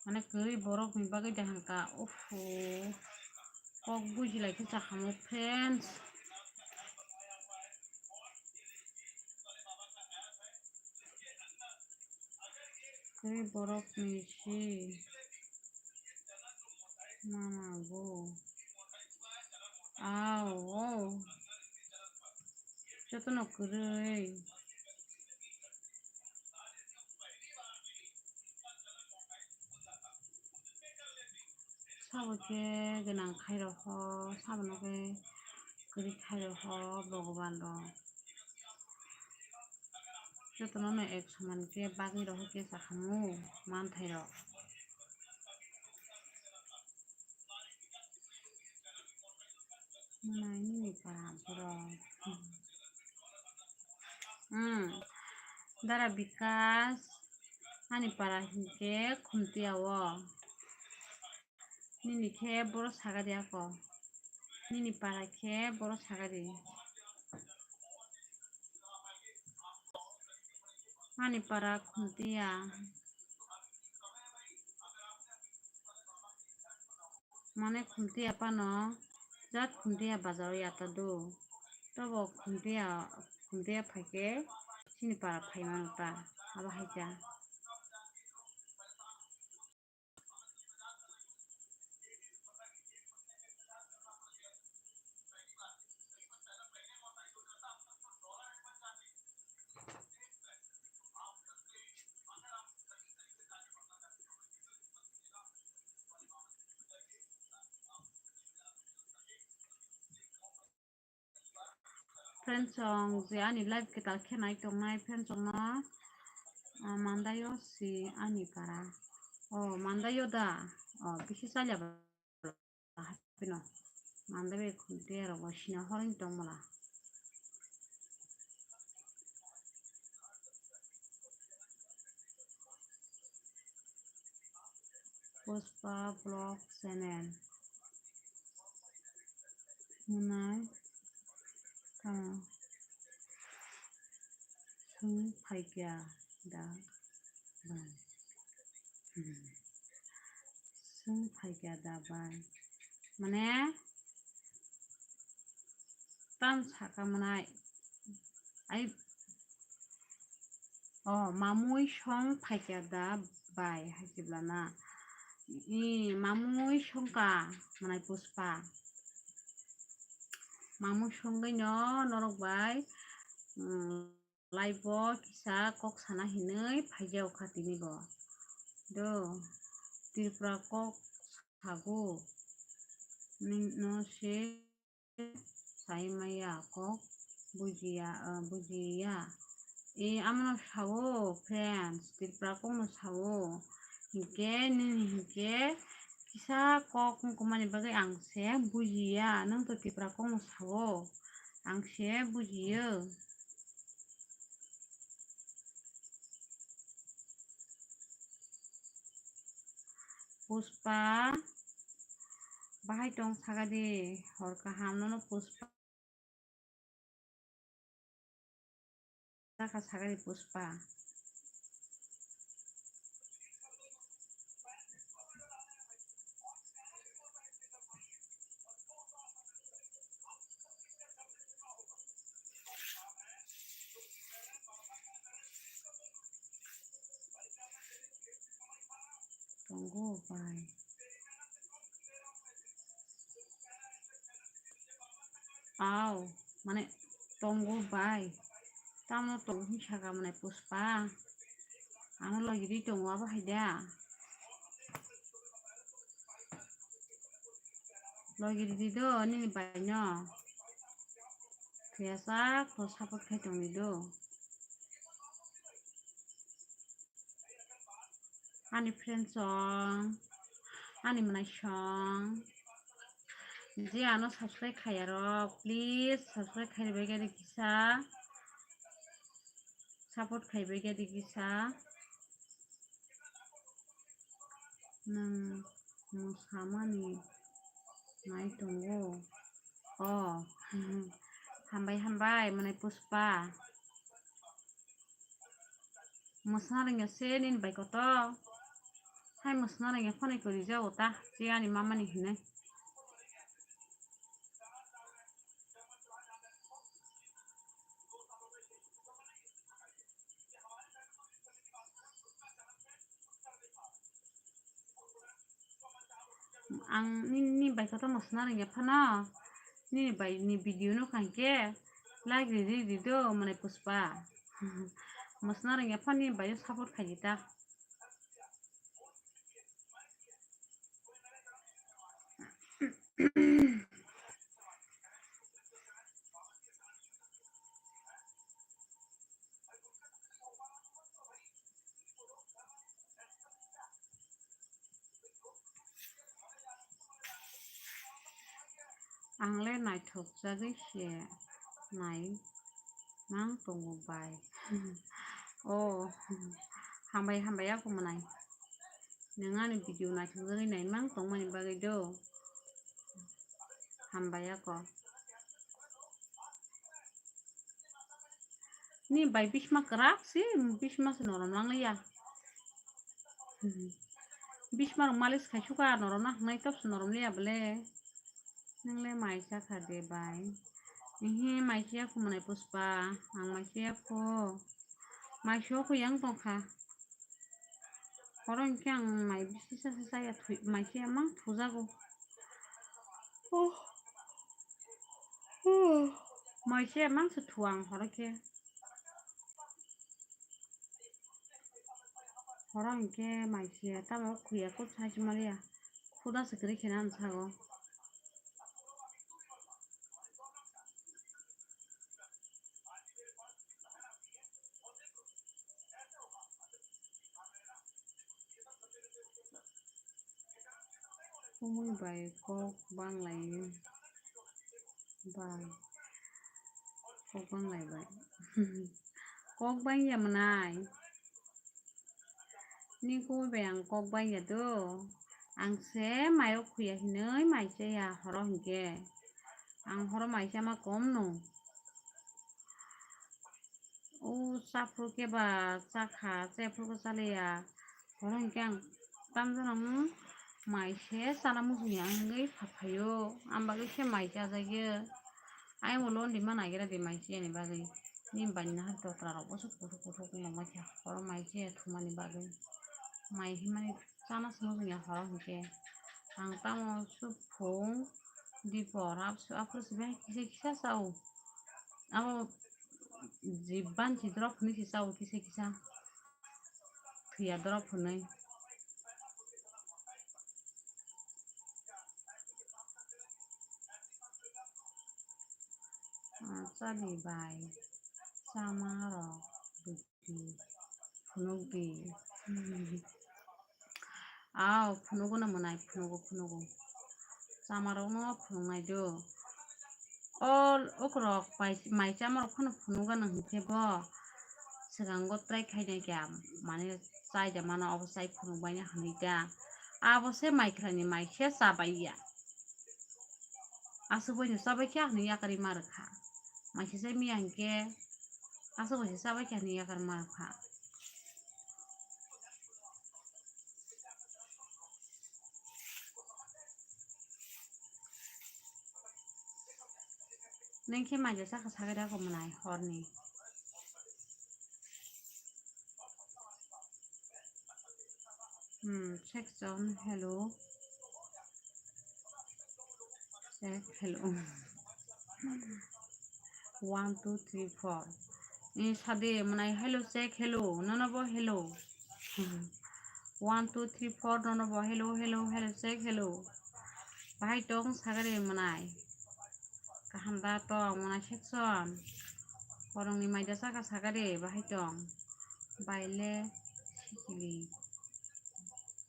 Mane gurui borok ni bagay jahangka. Ufu. Kok buji lagi cakamu friends. Gurui borok ni si. Manago. Aw. Jotono gurui. Saboke genang khairoko. Sabonoke gurui khairoko. Bhagavan ro. Jotono no ek saman ke bagi roho ke cakamu. Manthai ro. Ini para borok. Dara bikas ani para hingke khumtiyawo nini khe boro sagadi ako nini para khe boro sagadi ani para khumtiya mane khumtiya pano jat khumtiya bazaro yatadu tobo khumtiya phaike sini para phaimanota aba haita friends song je ani live ketal khenai tongnai friends song no mandayo si ani para mandayo da bisi salya hapino mandabe khumtiya ro sina horing tongmala Puspa Vlog Channel Munai Sung Phaikya Da Ban Sung Phaikya Da Ban Mane Tam Saka Munai Ai Mamui Song Phaikya Da Bai Hasiblana Mamui Songka Munai Puspa Mamu Songai no Norok Bai Live kisa kok sana hinui phaijau khatini bo do Tripura kok sagu no se sai maya kok bujiya amno sawo friends Tripura kok no sawo hingke nini hingke kisa kok kumani bagai angse bujiya nang to Tripura kok no sawo angse bujiyo Puspa bahai tong sagadi hor kaham no Puspa ka sagadi Puspa tunggu bai aw mane tunggu bai tamno tunggu saga mane Puspa anu lagi di tunggu apa haida lagi di do ni banyo biasa ko support kai tong do ani friend song ani manai song je ano subscribe khai ro please subscribe khai bai gari kisa support khai bai gari kisa nang musamani nai tongo oh hambai manai puspa musna se nin bai ko to hai musna phone kori jaw ta je ani mamani hine ang ni bai ko to musna phana ni bai ni video no kanke like di do manai puspa musna phone ni bai support khai ta angle nai thok jagoi se nai mang tongo bai oh hambai aku manai nengani video nai thok jagoi nai mang tong mani bagai do hambai ako ni bai bisma kerak sih bisma senorom lang ya bisma malis khai suka norom na nai top senorom liya bele nengle maisa khade bai ini maisia aku manai puspa ang maisia aku maisio aku yang tongkha orang yang mai bisa saya maisia mang thujago oh maisia mang se thuang horake orang ke maisia tamo kuya ko saji maria khuda sekri kenan sago Kumui bai kok banglai bai kok banglai bai kok bang ya manai ni kumui bai ang kok bang ya do ang se mayo kuya hinai maise ya horo hingke ang horo maise ma kom no sapro ke ba chakha chepro ko chale ya horo hingke ang tamjanang maise sana musunya ngai phapayo ambagai se maise ajayo ai mo lon di mana gira di maise ni bagai ni banna ha to tra ro bosu kutu ko mama kya horo maise thumani bagai mai himani sana musunya horo hingke ang tamo su phung di porap su apro sibe kisa sau amo jiban ci drop ni si sau kisa thia drop hunai chali bai samaro buti phunugi phunugo na manai phunugo samaro no phunai do okrok mai chamaro phano phunuga na hite bo sigango trai khainai kya mane chai da mana obosai phunugbai na hanita abose maikrani maise sabaiya asuboi ni sabai kya ni yakari markha maise sai mi angke asuboi sabai kya ni yakar markha nengke maje saka sagada ko manai horni section hello check hello 1 2 3 4 ini sade manai hello check hello nonobo hello 1 2 3 4 nonobo hello check hello Bahai tong sagari manai. Kahanda tong manai section. Korongni maida saka sagari bahai tong. Baile sikili.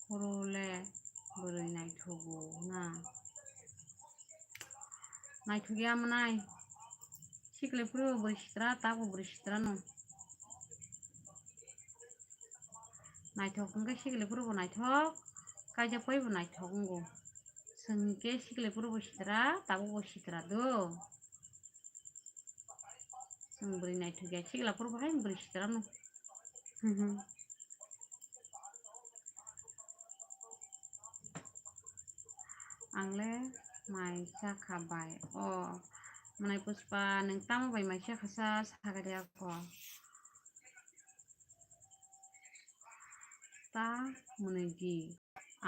Korole borai naithogo na. Naithogia manai. Sikili puru borai sitra tabu borai sitra no. Naithok hingke sikili puru bo naithok. Kaija pai bo naithok ongo. Sengke sikili puru bo sitra tabu bo sitra do. Seng borai naithogia sikila puru bahai borai sitra no. Angle maisa khabai o manai puspa nang tamo bai maisa khasa sagari ako ta munai di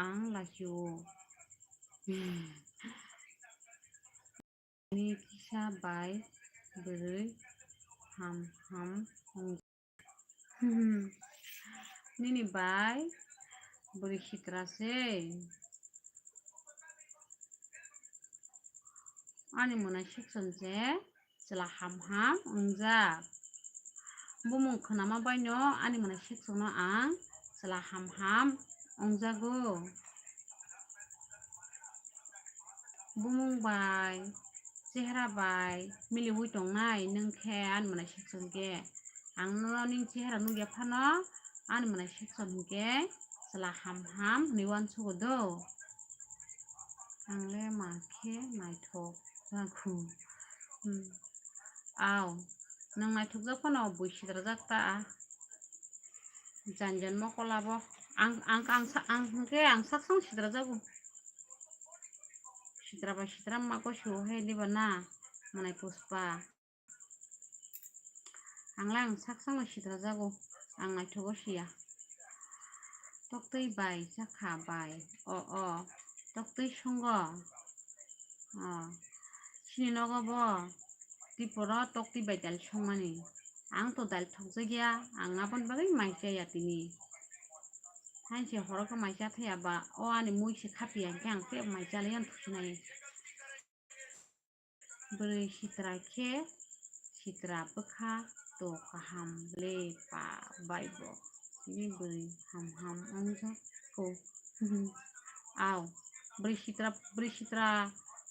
ang lasio ni kisa bai borai ham nini bai borai sitra se ani munai section je chela ham ungjak bumung khanama bai no ani munai section no ang chela ham ungjago bumung bai chehra bai miliwi tongnai nongkhe ani munai section ke ang no ning chehra nugya phano ani munai section ke chela ham hinui uansugo do angle makhe naithok jaku aw nang naithokjak phano boi sidrajak ta janjan mokolabo ang hingke ang saksang sidrajago sitraba sitram mako siwo hai diba na manai puspa angla ang saksang sidrajago ang naithogo siya toktui bai jakha bai toktui songo sini nogo bo tiporo toktui bai dal songmani ang to dal thokjagya ang aboni bagai maisaya tini hainse horoko maisa thayaba o ani muisi khapiya hingke ang te maisali ang thusinai borai sitra khe sitra bwkha to kaham lepa baibo ini borai ham ongjago aw borai sitra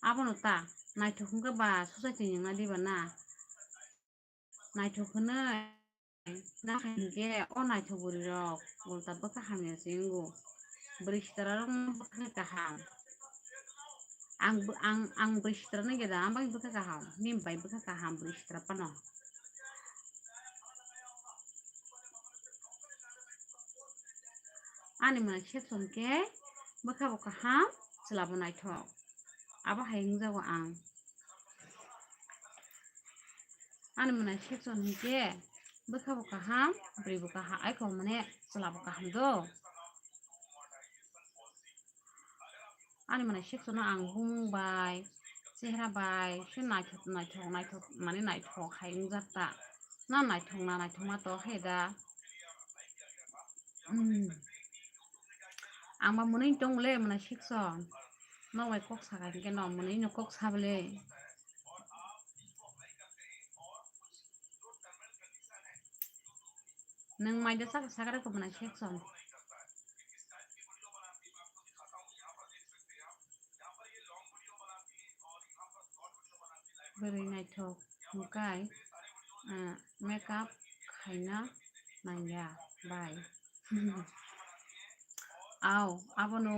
abono ta naithok hingke ba society ningna diba na naithok hinui nakai hingke o naithok borai rok ulta bwkha hamya se ongo borai sitra rok bwkha kaham ang borai sitra no geda ang bai bwkha kaham nim bai bwkha kaham borai sitra pano ani munai section ke bwkha bo kaham chela bo naithok abo hai wngjago ang ani munai section hingke bwkha bo kaham bwri bo kaham aiko mane chela bo kaham do ani munai section no ang bumung bai chehra bai se naithok mane naithok hai ungjak ta na naithokma to hai da angba munui tongole munai section nog bai kok saga hingke no munui no kok sabele nang maida saka sagara ko munai section borai naithok hingkai makeup khaina nangya bai aw abono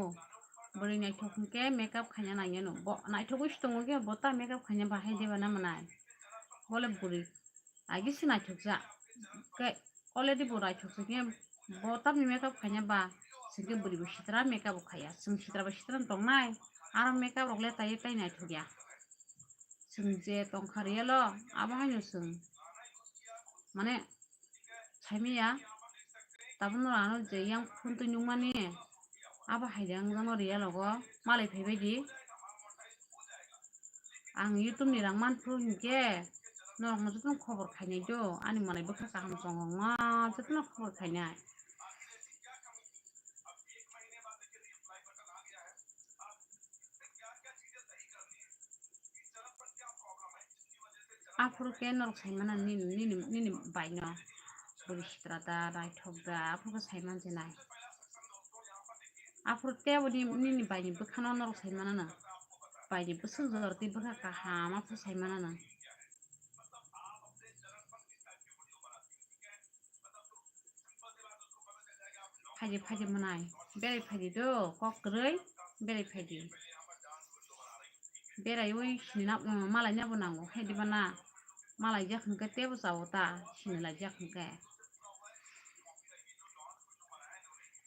borai naithok hingke makeup khaina nangya no bo naithogoi sitongo ge bota makeup khaina bahai diba na manai bole borai agisi naithokjak ke already bo naithokjagye botani makeup khaina ba singke borai bo sitra makeup khaya sing sitra ba sitra tongnai aro makeup rok letai tai naithogya sing je tongkha riyalo abo haino sing mane saimaya tabuk no ano je yang phuntui nungmani abo haidang jano riyalogo malai phaibaidi ang youtube ni rang manfru hingke norok no jotono khobor khainai do ani manai bwkha kaham chongma jotono khobor khainai Afro ke norok saimana nini baino buristrada raithokda afro saiman jenai afro tebo nini baini bukano norok saimana na baini busung jorti buka kaham afro saimana na faji manai berai faji do kokrai berai faji berai oi sinina malai nabo nango khaidiba na malai jakhangke tebo jawota sinilai jakhangke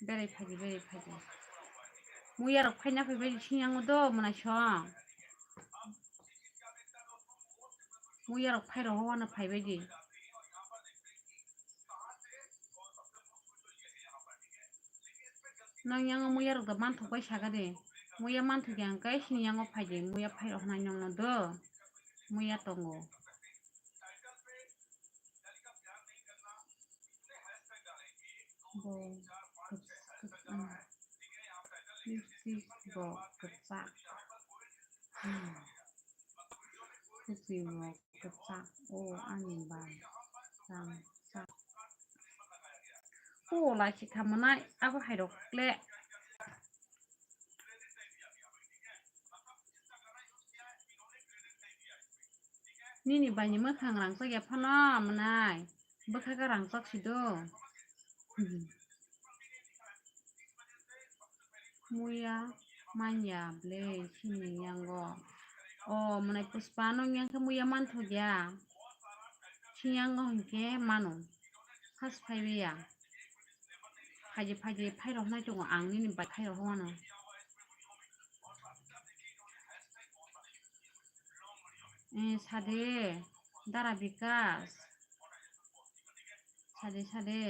berai faji muyarok faina faibai sinyango do manai song muyarok fairo howana faibaidi nang yango muyarok da manthokbai sagade muya manthok yang kai sini yango faide muya fairo hanai nongno do muya tongo bo bo kecak bo kecak oh angin bai sang sak oh lagi kamanai aku hairok le nini bani mokhang rangsak ya phano manai bokhaga rangsak sido muya manya ble sini yango oh manai puspa nong yang muya manthok ya siyango hingke mano has faibeya faji fairo hanai tongo ang nini bai fairo hoano sade dara bikas sade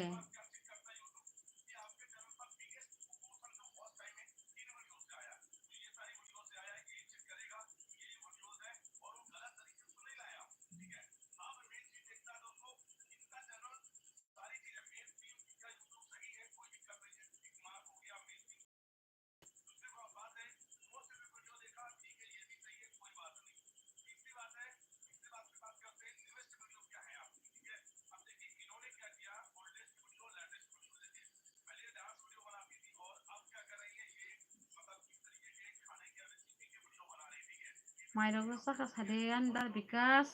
mairo saka sade an dara bikas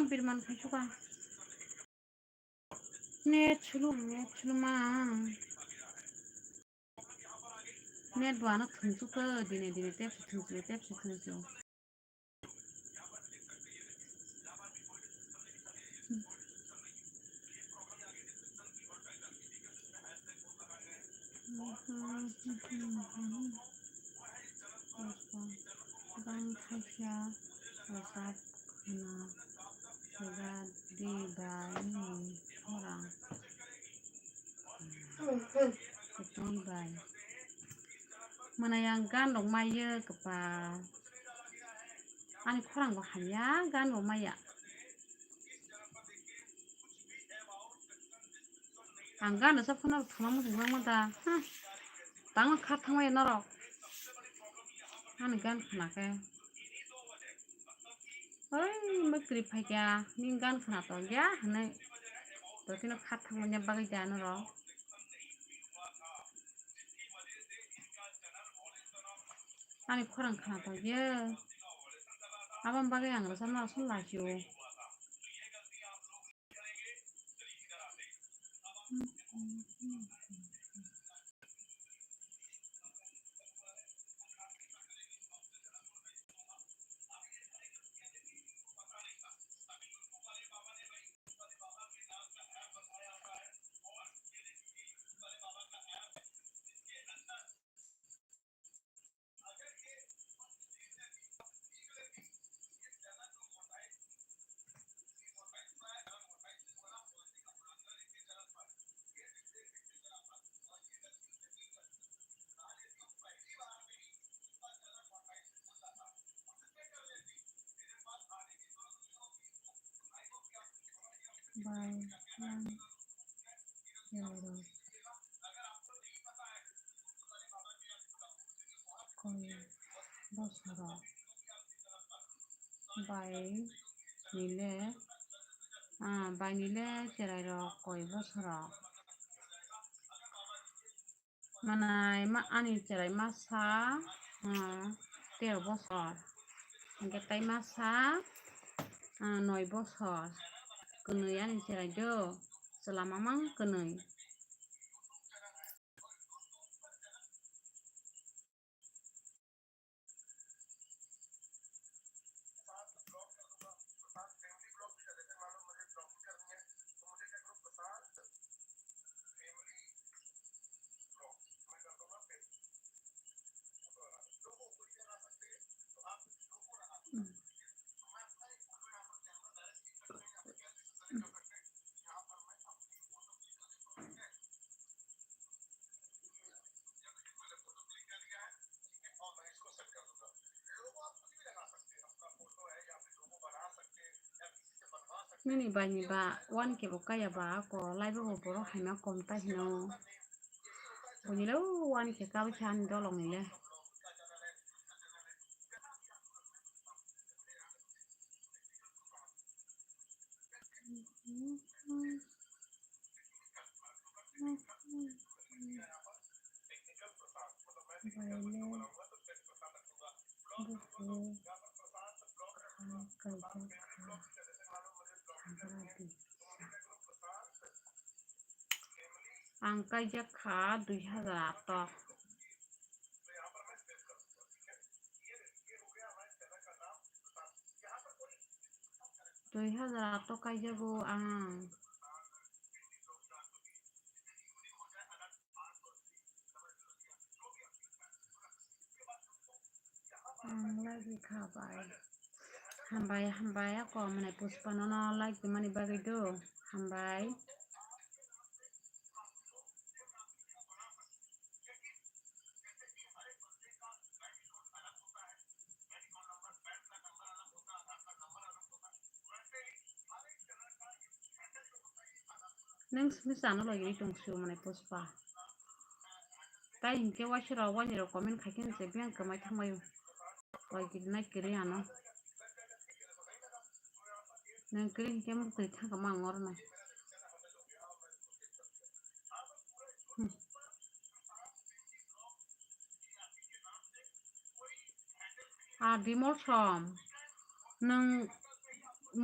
birman kai suka net chulu ma net wana thungsuka dine tepsi thungsu bang khaisa rosat khana sega di bani orang ketui bai mana yang gan dong maya kepa ani khorang go hanya gan go maya ang gan sa phona thuma mo thuma ma da tang kha thangmai narok ani gan khana ke oi makri phaikya ning gan khana to ya hanai to tino kha thangmai bagai da narok ani khorang khana to ye abang bagai ang rasa na sun laju बाय कय बसराव बायनिले जेराय कय बसराव मानाय मा आनि जेराय मासा 13 बसर गेताय मासा 9 बसर गनै आनि जेरायदो जेला मामां Ganai nini bani ba wan ke bo kaya ba ko lai bo borok haina kom ta hino bunilo wan ke ka chan dolong nile ang kaya kha 2000 atok 2000 atok kaya bo ang lagi khabai hambai ako mane puspa no like mani bagay do hambai neng misano lagi tungsu mane puspa tai hinke wasira wani ro comment khakin se biang kamai thangmayu lagi na kiri ano neng kiri hinke mo tui thang kama ngor na dimol som neng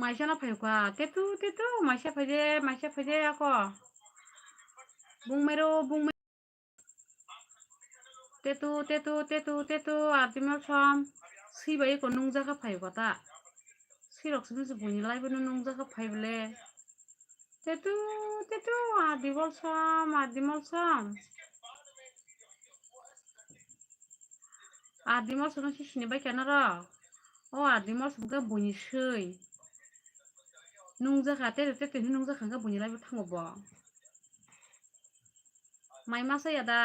maisa na phayuka tetu maisa phaje ako bungmero tetu dimol som sibai ko nungjaka phayuka ta sirok sinu buni laibo nungjaka phaibole tetu dimol som dimol som sini bai kana ro o dimol som ka buni sei nungjaka tetu nungjaka ka buni laibo thango bo mai masa ya da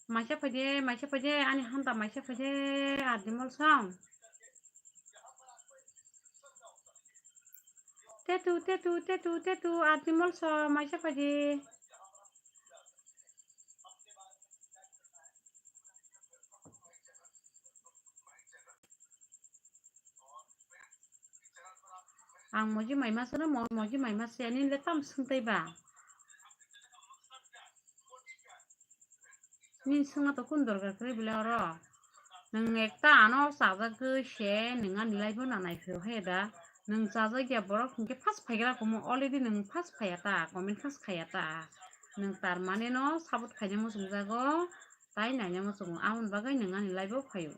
maisa phaje ani hanta maisa phaje dimol som tetu dimol som maisa phaje ang moji mai masa no moji mai masa ani le tam sungtai ba nin sungna to kun dorgar kre bile ro nang ekta ano saja ke she ninga nilai bo na nai phyo he da nang saja ya borok hinke first phaigra ko mo already nang first phayata comment first khayata nang tar mane no sabut khaine mo sungjago tai naine mo sung amon bagai ninga nilai bo phayo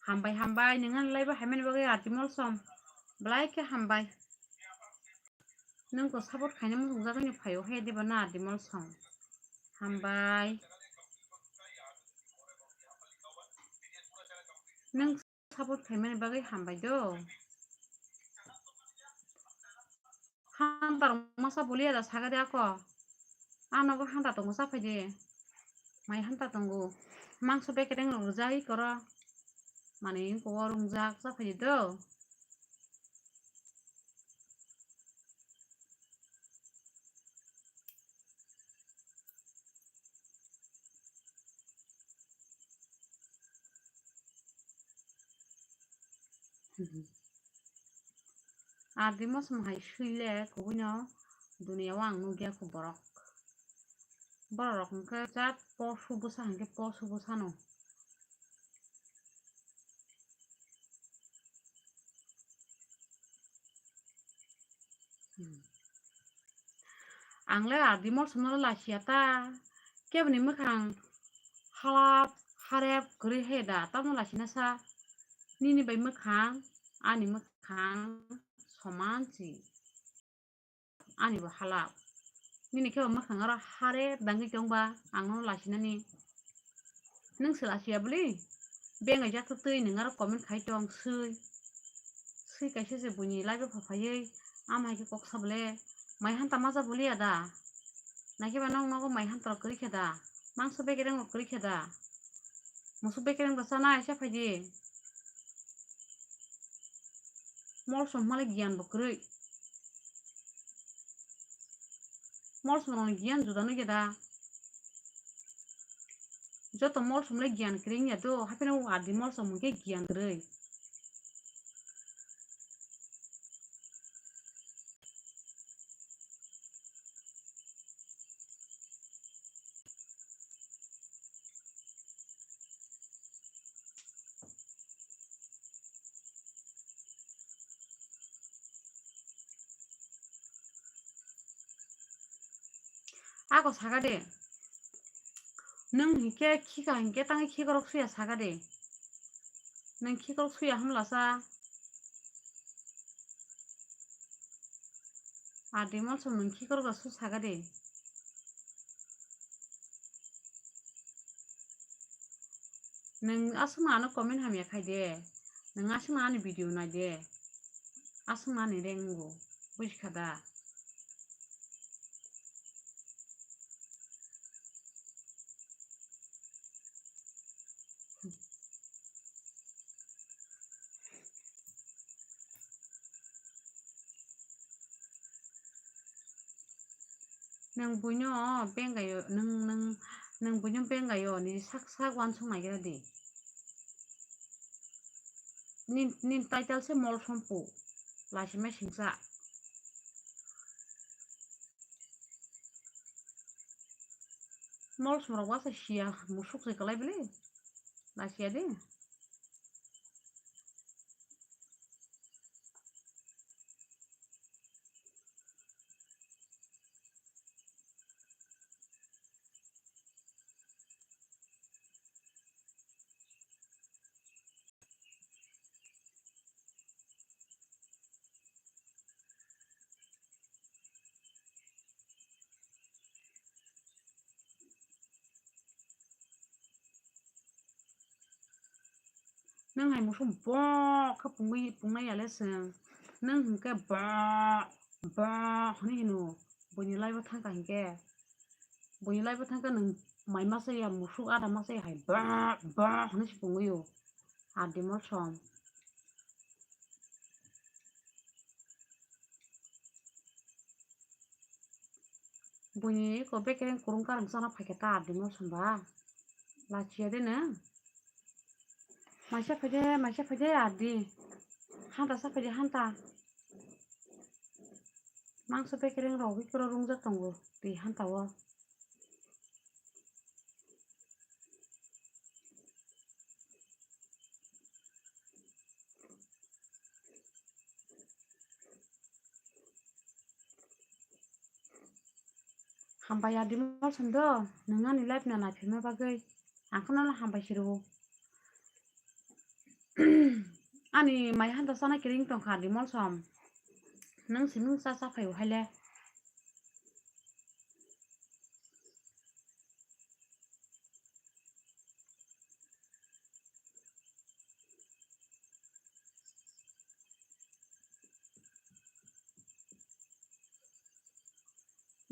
hambai ninga nilai bo haimani bagai atimol som blai ke hambai nang ko sabut khaine mo sungjago ni phayo he diba na atimol som hambai nang sabut khaimani bagai hambai do hantar masa boli ada saga de ako anogo hanta tongo saphaje mai hanta tongo mangso bekereng rojai koro mane ko rungjak saphaje do Ardi mosam hai suile kubunyo dunia wang nugia kokborok. Borok ke jat posu busa hangke posu busano. Angle ardi mosam no lasiata kebni mekang halap harep gri heda tamno lasina sa nini bai mekang ani mekang somansi ani bo halap nini keba mekang ara hare dangi jongba angno lasinani nung selasiya beli benga jatu tui ningara comment khai tong sui kaise se buni laibe phaphaye amai ke kok sable mai hanta maza buli ada nake ba nong nogo mai hanta kri kheda mangso begereng kri kheda musu begereng basana aisa phaji mol som male gian bo kri mol som rong gian judanu geda joto mol som le gian kring ya do hapena adi mol som ke gian kri ako sagade nung hike khika hingke tangi khikorok suya sagade nung khikorok suya hamlasa adi mol som nung khikorok su sagade nung asma ano comment hamya khaide nung asma ani video naide asma ani rengo bujikhada nung bunyo bengayo nung bunyo bengayo ni sak wansung nagira di nin title se mol sompu lasime singsa mol somro wasa sia musuk se kalai beli lasia de nung hai musum bo ka pungai ya leseng nung hingke ba hani hinu bunyi lai ba thangka hingke bunyi lai ba thangka nung mai masa ya musuk ada masa ya hai ba hani si punguyo adi mol som bunyi ko bekereng kurung karang sana phaketa adi mol som ba lacia de na maisa phade adi hanta sa phade hanta mangso bekereng rogi koro rungja tongo di hanta wo hambai adi mol som do nungani life na na phime bagai angkhono hambai siru ani mai hanta sana kering tongkha adi mol som nung simung sa phayo haile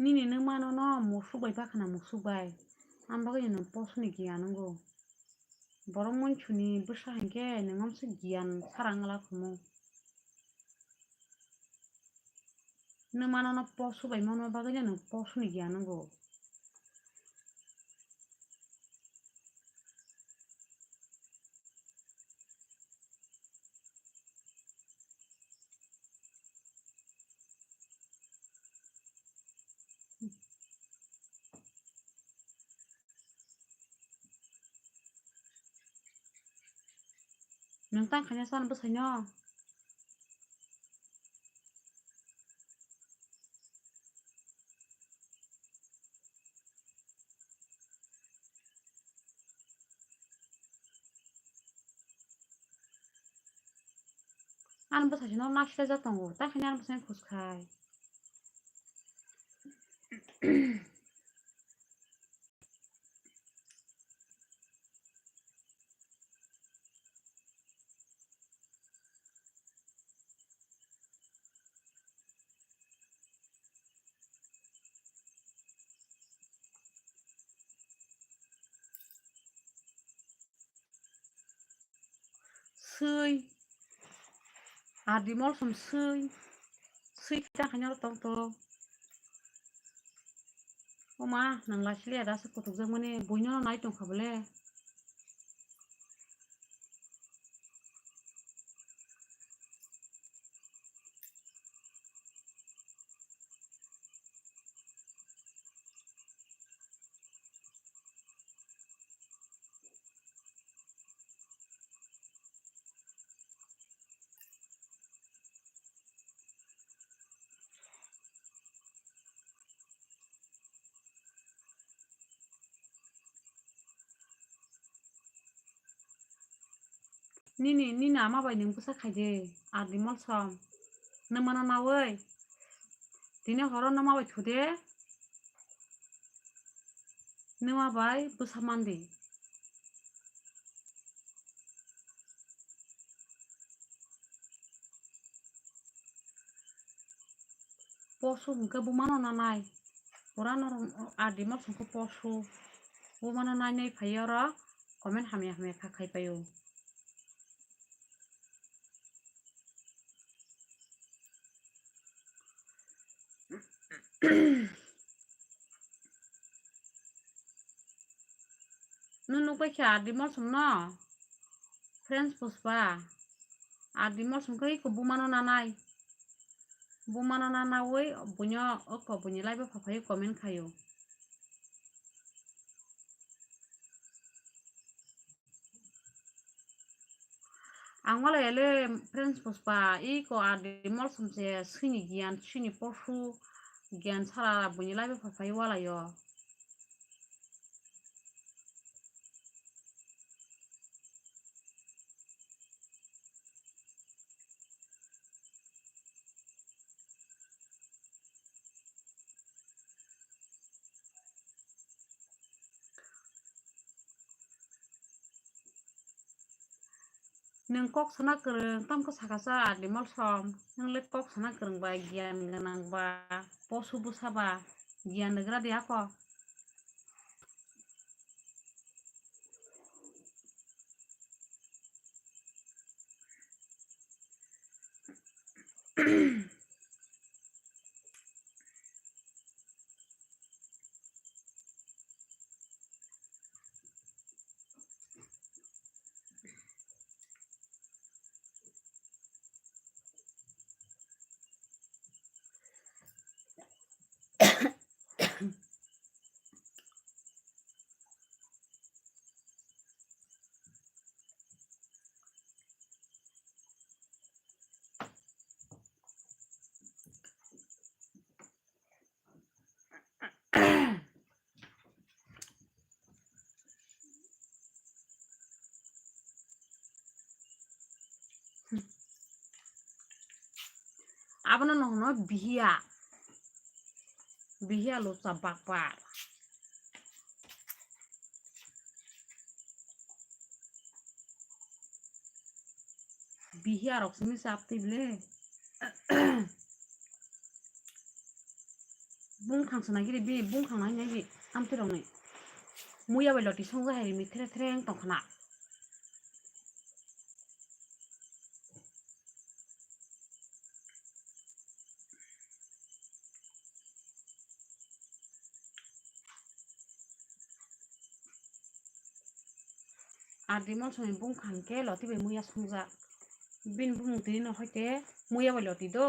nini nung mano no musuk bai bakhana musuk bai ambagai nung posni giyanango borok monchuni busa hingke nungomsi giyan sarangla khumu nung mano no posu bai mano bagai nung posni giyanango nung tang khanya san bsaino an bsaino nakhle jatango tang khanya an bsai khuskai sui adimol som sui tang khanya tong to oma nang lasile da se kutuk jamani boino nai tong khabale nini ama bai nung bsa khaide adimol som namana nawai dine horo nama bai thude nama bai bsa mandi posu hungka bumano nanai orang adimol somko posu bumano nai nei phaiyo ro comment hamya khai payo nunu paikha adimol som no friends puspa adimol somko iko bumano nanai bunyo oko bunyi lai phaphai comment khayo angwala ele friends puspa iko adimol somse sini gyan sini posu gyan sara bunyi lai phaphai wala yo nung kok sana kereng tamko sakasa adimol som nung le kok sana kereng ba gyan ganang ba posu busa ba gyan negra dia ko abono no bihia lo sabakpar bihia rok simi sapti ble bung khangsana giri bi bung khangna nagi amti rok ni muya bai loti songja hai mi threng tongkhana adimol somi bung khangke loti bai muya songja bin bung tini no hoite muya bai loti do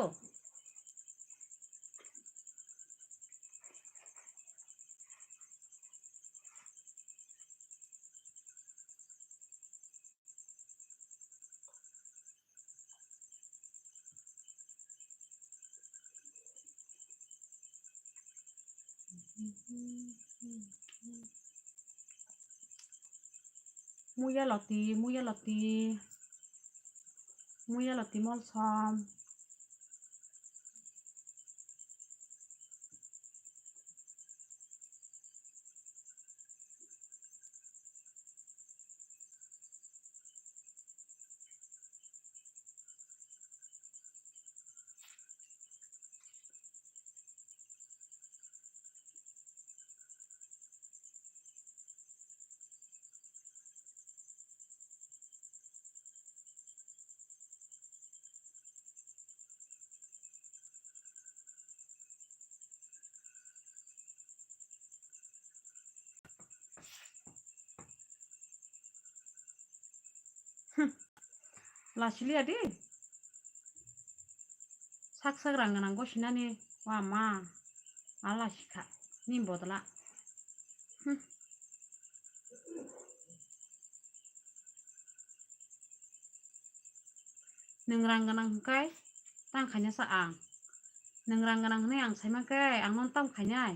muya loti molsom lasili adi sak nganang gosinani wa ma ala sika ni bodla nengrang ganang kai tang khanya sa ang nengrang ganang ne ang sai ma kai ang non tam khanyai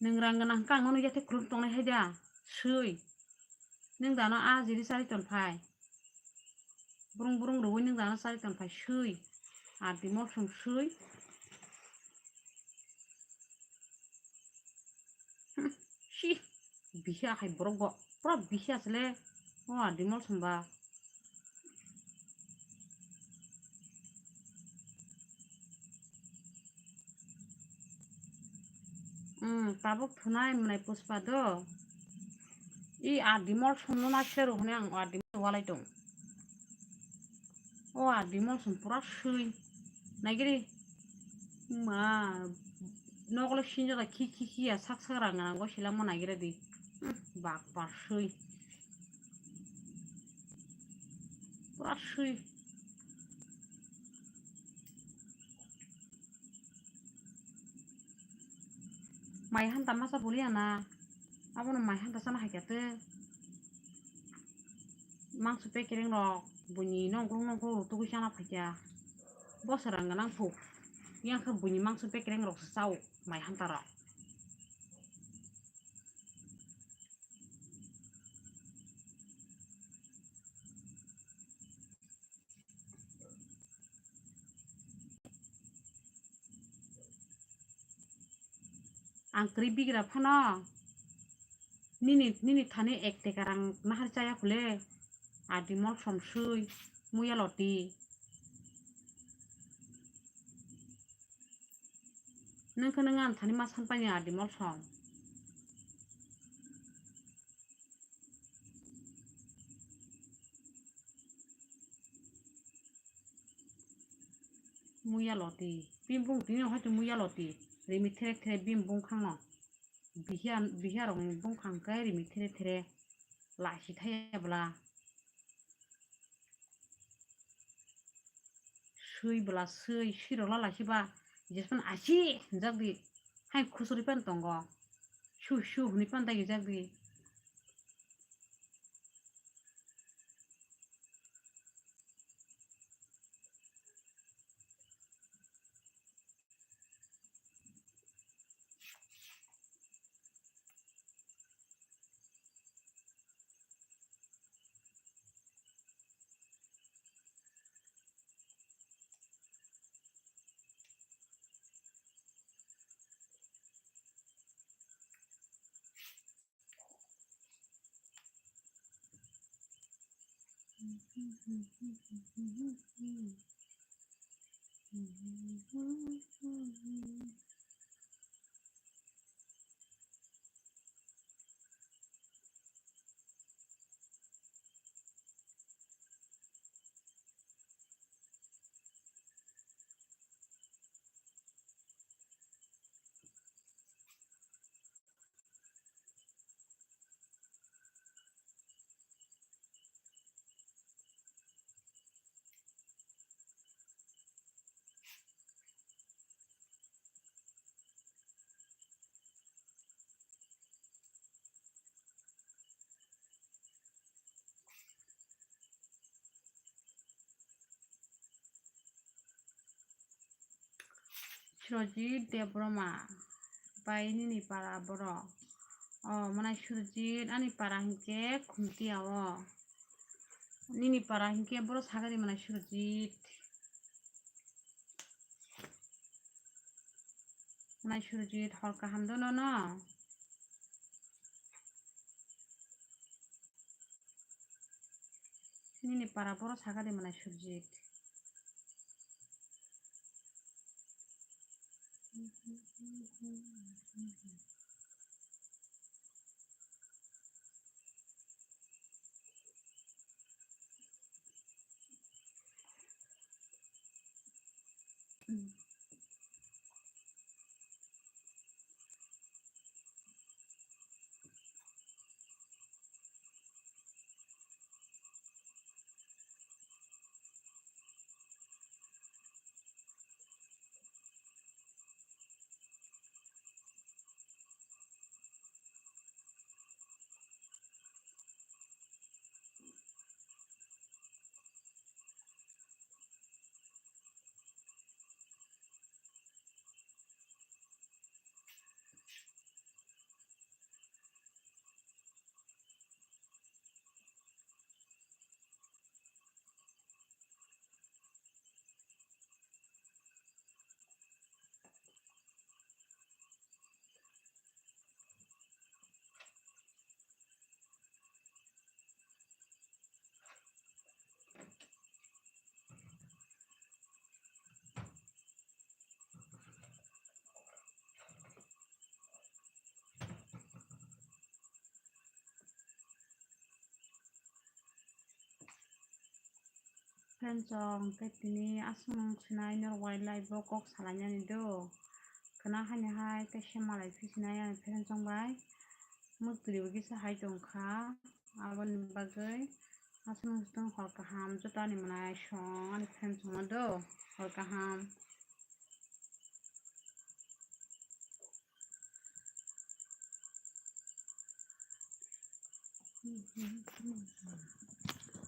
nengrang ganang kang non yate krung tong nai haida sui neng dano a jiri sari ton phai burung ruwi neng dano sari ton phai sui adi mol som sui shi bihi akai borok bo pura bihi asle o adi mol somba tabuk thunai munai puspa do I adi mol som no na sero hone ang adi mol walai dong o adi mol som pura sui naigiri ma noglo sinjo da ki ya sak ranganang go sila mo nagira di bak pa sui pura sui mai hanta masa boliana abono mai hanta sana hakyate mangso pekereng rok bunyi nongkrong tugu sana phakya bosarang ganang pu yang ke bunyi mangso pekereng rok sau mai hanta rok ang kri bigira phano nini thani ek tekarang nahar chaya khule adi mol som sui muya loti nengke nengan thani ma sanpani adi mol som muya loti bimbung tini hoito muya loti rimi tere bimbung khangno bihiya rok ni bung khang kai rimi tere lasi thayabla sui rok la lasiba jespan asi jagdi hai khusuri pan tongo shu huni pan dagi jagdi Surojit Debroma by Nini para borok. Manai Surojit ani para hingke khumtiao. Nini para hingke borok sagari manai Surojit. Manai Surojit holka hamdono no. Nini para borok sagari manai Surojit. Penjong tini asmung sinai nor wildlife kok salanya ni do kena hanya hai te semalai fisinai ani penjong bai mukri bagi sahai dongkha abon bagai asmung stong hol kaham juta ni manai song ani penjong do hol kaham